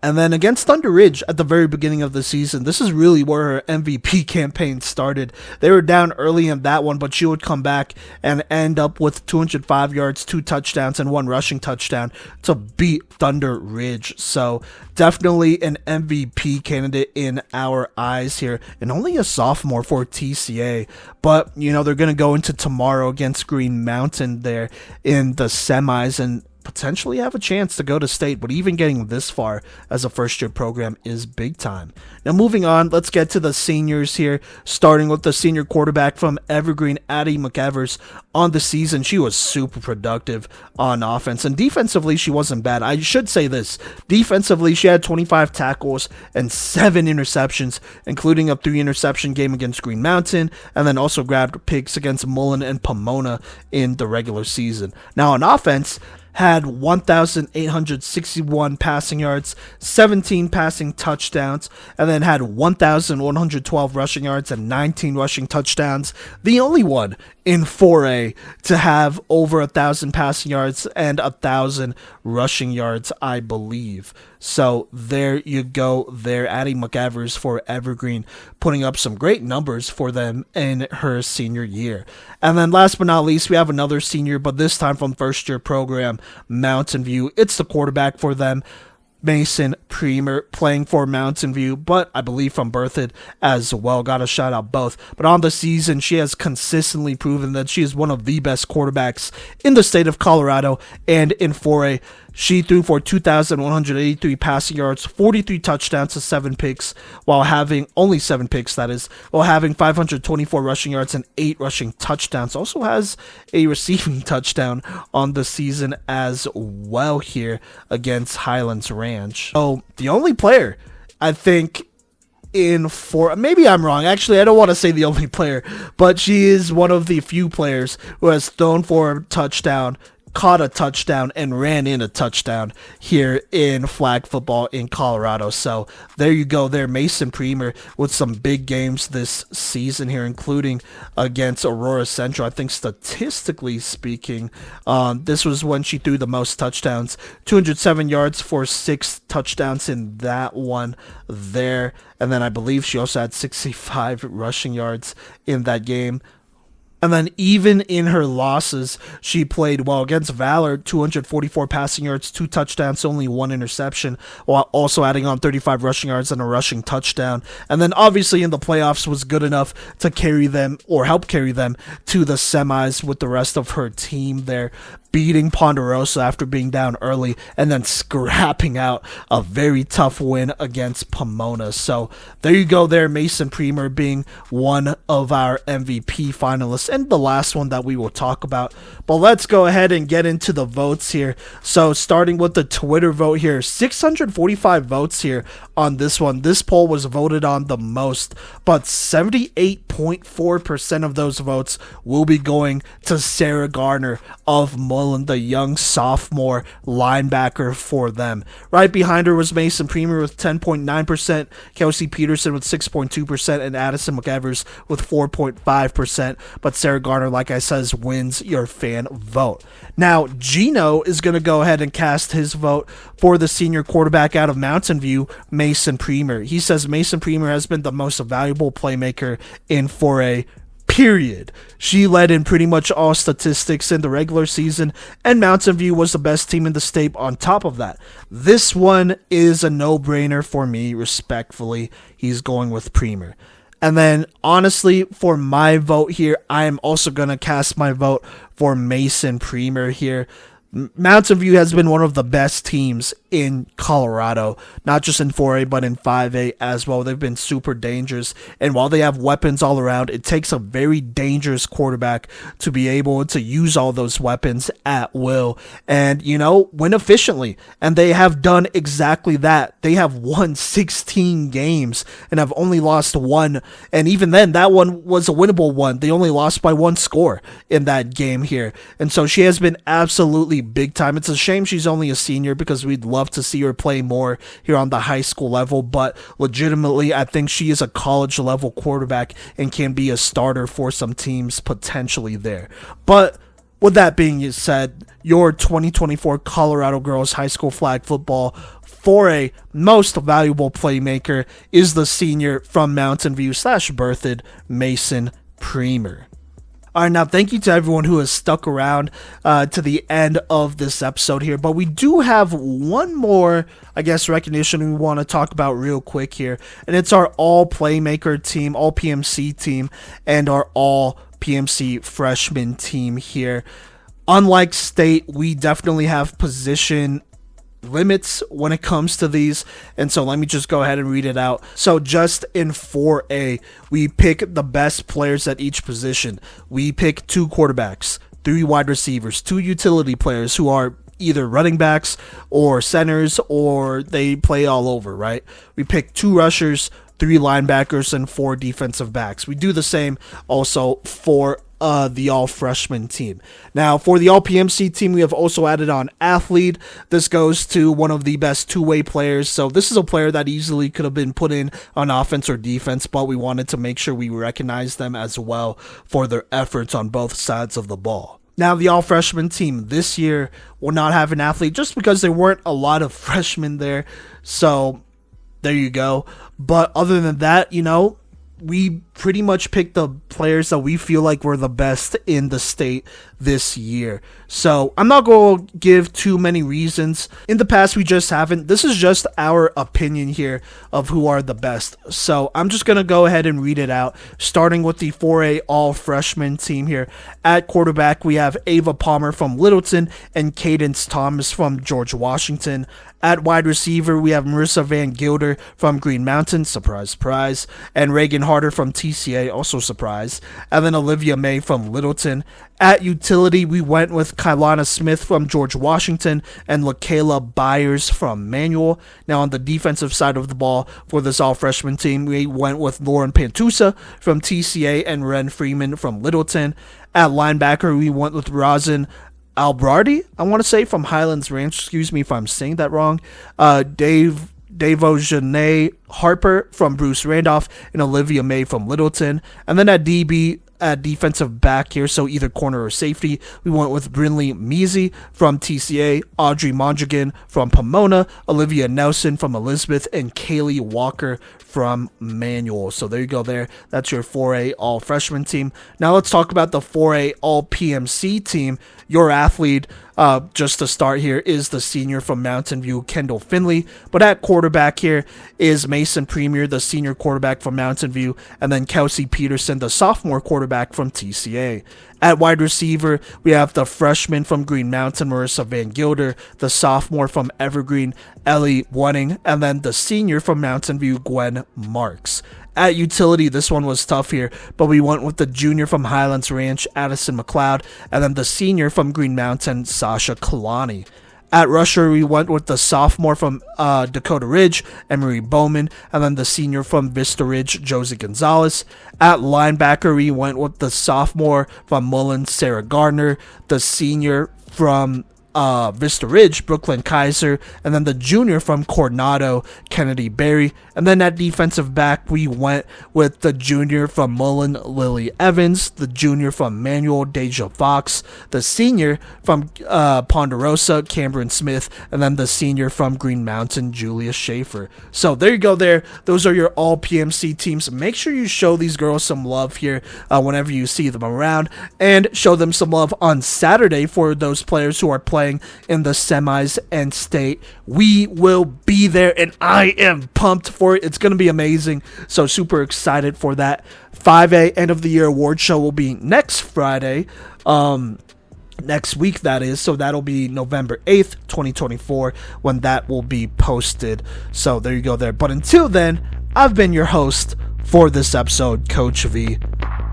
And then against Thunder Ridge at the very beginning of the season, this is really where her MVP campaign started. They were down early in that one, but she would come back and end up with 205 yards, 2 touchdowns, and 1 rushing touchdown to beat Thunder Ridge. So definitely an MVP candidate in our eyes here, and only a sophomore for TCA. But, they're going to go into tomorrow against Green Mountain there in the semis and potentially have a chance to go to state, but even getting this far as a first-year program is big time. Now moving on, let's get to the seniors here, starting with the senior quarterback from Evergreen, Addie McEvers. On the season, she was super productive on offense, and defensively, she wasn't bad. I should say this. Defensively, she had 25 tackles and 7 interceptions, including a 3-interception game against Green Mountain, and then also grabbed picks against Mullen and Pomona in the regular season. Now on offense, had 1,861 passing yards, 17 passing touchdowns, and then had 1,112 rushing yards and 19 rushing touchdowns. The only one in 4A to have over 1,000 passing yards and 1,000 rushing yards, I believe. So there you go there, Addie McEvers for Evergreen, putting up some great numbers for them in her senior year. And then last but not least, we have another senior, but this time from first-year program, Mountain View. It's the quarterback for them, Mason Premer, playing for Mountain View, but I believe from Berthoud as well. Gotta shout out both. But on the season, she has consistently proven that she is one of the best quarterbacks in the state of Colorado and in 4A. She threw for 2,183 passing yards, 43 touchdowns to 7 picks, while having only 7 picks, that is, while having 524 rushing yards and 8 rushing touchdowns. Also has a receiving touchdown on the season as well here against Highlands Ranch. So the only player, I think, maybe I'm wrong. Actually, I don't want to say the only player, but she is one of the few players who has thrown for a touchdown, caught a touchdown, and ran in a touchdown here in flag football in Colorado. So there you go there, Mason Premer with some big games this season here, including against Aurora Central. I think statistically speaking, this was when she threw the most touchdowns, 207 yards for 6 touchdowns in that one there. And then I believe she also had 65 rushing yards in that game. And then even in her losses, she played well against Valor, 244 passing yards, 2 touchdowns, only 1 interception, while also adding on 35 rushing yards and a rushing touchdown. And then obviously in the playoffs was good enough to carry them or help carry them to the semis with the rest of her team there, beating Ponderosa after being down early and then scrapping out a very tough win against Pomona. So there you go there, Mason Premer being one of our MVP finalists and the last one that we will talk about. But let's go ahead and get into the votes here. So starting with the Twitter vote here, 645 votes here on this one. This poll was voted on the most, but 78.4% of those votes will be going to Sarah Garner of Mullen, the young sophomore linebacker for them. Right behind her was Mason Premer with 10.9%, Kelsey Peterson with 6.2%, and Addison McEvers with 4.5%. But Sarah Garner, like I said, wins your fan vote. Now, Gino is going to go ahead and cast his vote for the senior quarterback out of Mountain View, Mason Premer. He says Mason Premer has been the most valuable playmaker in 4A, period. She led in pretty much all statistics in the regular season, and Mountain View was the best team in the state on top of that. This one is a no-brainer for me, respectfully. He's going with Premer. And then, honestly, for my vote here, I am also going to cast my vote for Mason Premer here. Mountain View has been one of the best teams in Colorado, not just in 4A, but in 5A as well. They've been super dangerous. And while they have weapons all around, it takes a very dangerous quarterback to be able to use all those weapons at will and, win efficiently. And they have done exactly that. They have won 16 games and have only lost one. And even then, that one was a winnable one. They only lost by one score in that game here. And so she has been absolutely big time. It's a shame she's only a senior because we'd love to see her play more here on the high school level. But legitimately, I think she is a college level quarterback and can be a starter for some teams potentially there. But with that being said, your 2024 Colorado Girls High School Flag Football 4A most valuable playmaker is the senior from Mountain View / Berthoud, Mason Premer. All right, now thank you to everyone who has stuck around to the end of this episode here. But we do have one more, recognition we want to talk about real quick here. And it's our all Playmaker team, all PMC team, and our all PMC freshman team here. Unlike state, we definitely have position limits when it comes to these, and so let me just go ahead and read it out. So just in 4A, we pick the best players at each position. We pick 2 quarterbacks, 3 wide receivers, 2 utility players who are either running backs or centers, or they play all over, right? We pick 2 rushers, 3 linebackers, and 4 defensive backs. We do the same also for the all freshman team. Now for the all PMC team, we have also added on athlete. This goes to one of the best 2-way players. So this is a player that easily could have been put in on offense or defense, but we wanted to make sure we recognize them as well for their efforts on both sides of the ball. Now, the all-freshman team this year will not have an athlete just because there weren't a lot of freshmen there. So there you go. But other than that, we pretty much picked the players that we feel like were the best in the state this year. So I'm not going to give too many reasons. In the past, we just haven't. This is just our opinion here of who are the best. So I'm just going to go ahead and read it out, starting with the 4A all-freshman team here. At quarterback, we have Ava Palmer from Littleton and Cadence Thomas from George Washington. At wide receiver, we have Marissa Van Gilder from Green Mountain, surprise, surprise, and Reagan Harder from TCA, also surprise, and then Olivia May from Littleton. At utility, we went with Kailana Smith from George Washington and LaKayla Byers from Manual. Now on the defensive side of the ball for this all-freshman team, we went with Lauren Pantusa from TCA and Ren Freeman from Littleton. At linebacker, we went with Rosin Albrardi, I want to say, from Highlands Ranch. Excuse me if I'm saying that wrong. Devojanae Harper from Bruce Randolph and Olivia May from Littleton. And then at DB, at defensive back here, so either corner or safety, we went with Brinley Measy from TCA, Audrey Mondragon from Pomona, Olivia Nelson from Elizabeth, and Kaylee Walker from Manual. So there you go there. That's your 4A all-freshman team. Now let's talk about the 4A all-PMC team. Your athlete, just to start here, is the senior from Mountain View, Kendall Finley. But at quarterback here is Mason Premer, the senior quarterback from Mountain View, and then Kelsey Peterson, the sophomore quarterback from TCA. At wide receiver, we have the freshman from Green Mountain, Marissa Van Gilder, the sophomore from Evergreen, Ellie Wenning, and then the senior from Mountain View, Gwen Marks. At utility, this one was tough here, but we went with the junior from Highlands Ranch, Addison McLeod, and then the senior from Green Mountain, Sasha Kalani. At rusher, we went with the sophomore from Dakota Ridge, Emery Bowman, and then the senior from Vista Ridge, Josie Gonzalez. At linebacker, we went with the sophomore from Mullen, Sarah Gardner, the senior from Vista Ridge, Brooklyn Kaiser, and then the junior from Coronado, Kennedy Berry. And then at defensive back, we went with the junior from Mullen, Lily Evans, the junior from Manual, Deja Fox, the senior from Ponderosa, Cameron Smith, and then the senior from Green Mountain, Julia Schaefer. So there you go there. Those are your all PMC teams. Make sure you show these girls some love here whenever you see them around, and show them some love on Saturday for those players who are playing in the semis and state. We will be there, and I am pumped for it. It's going to be amazing. So super excited for that. 5A end of the year award show will be next Friday. Next week, that is. So that'll be November 8th, 2024 when that will be posted. So there you go there. But until then, I've been your host for this episode, Coach V,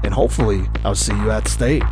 and hopefully I'll see you at state.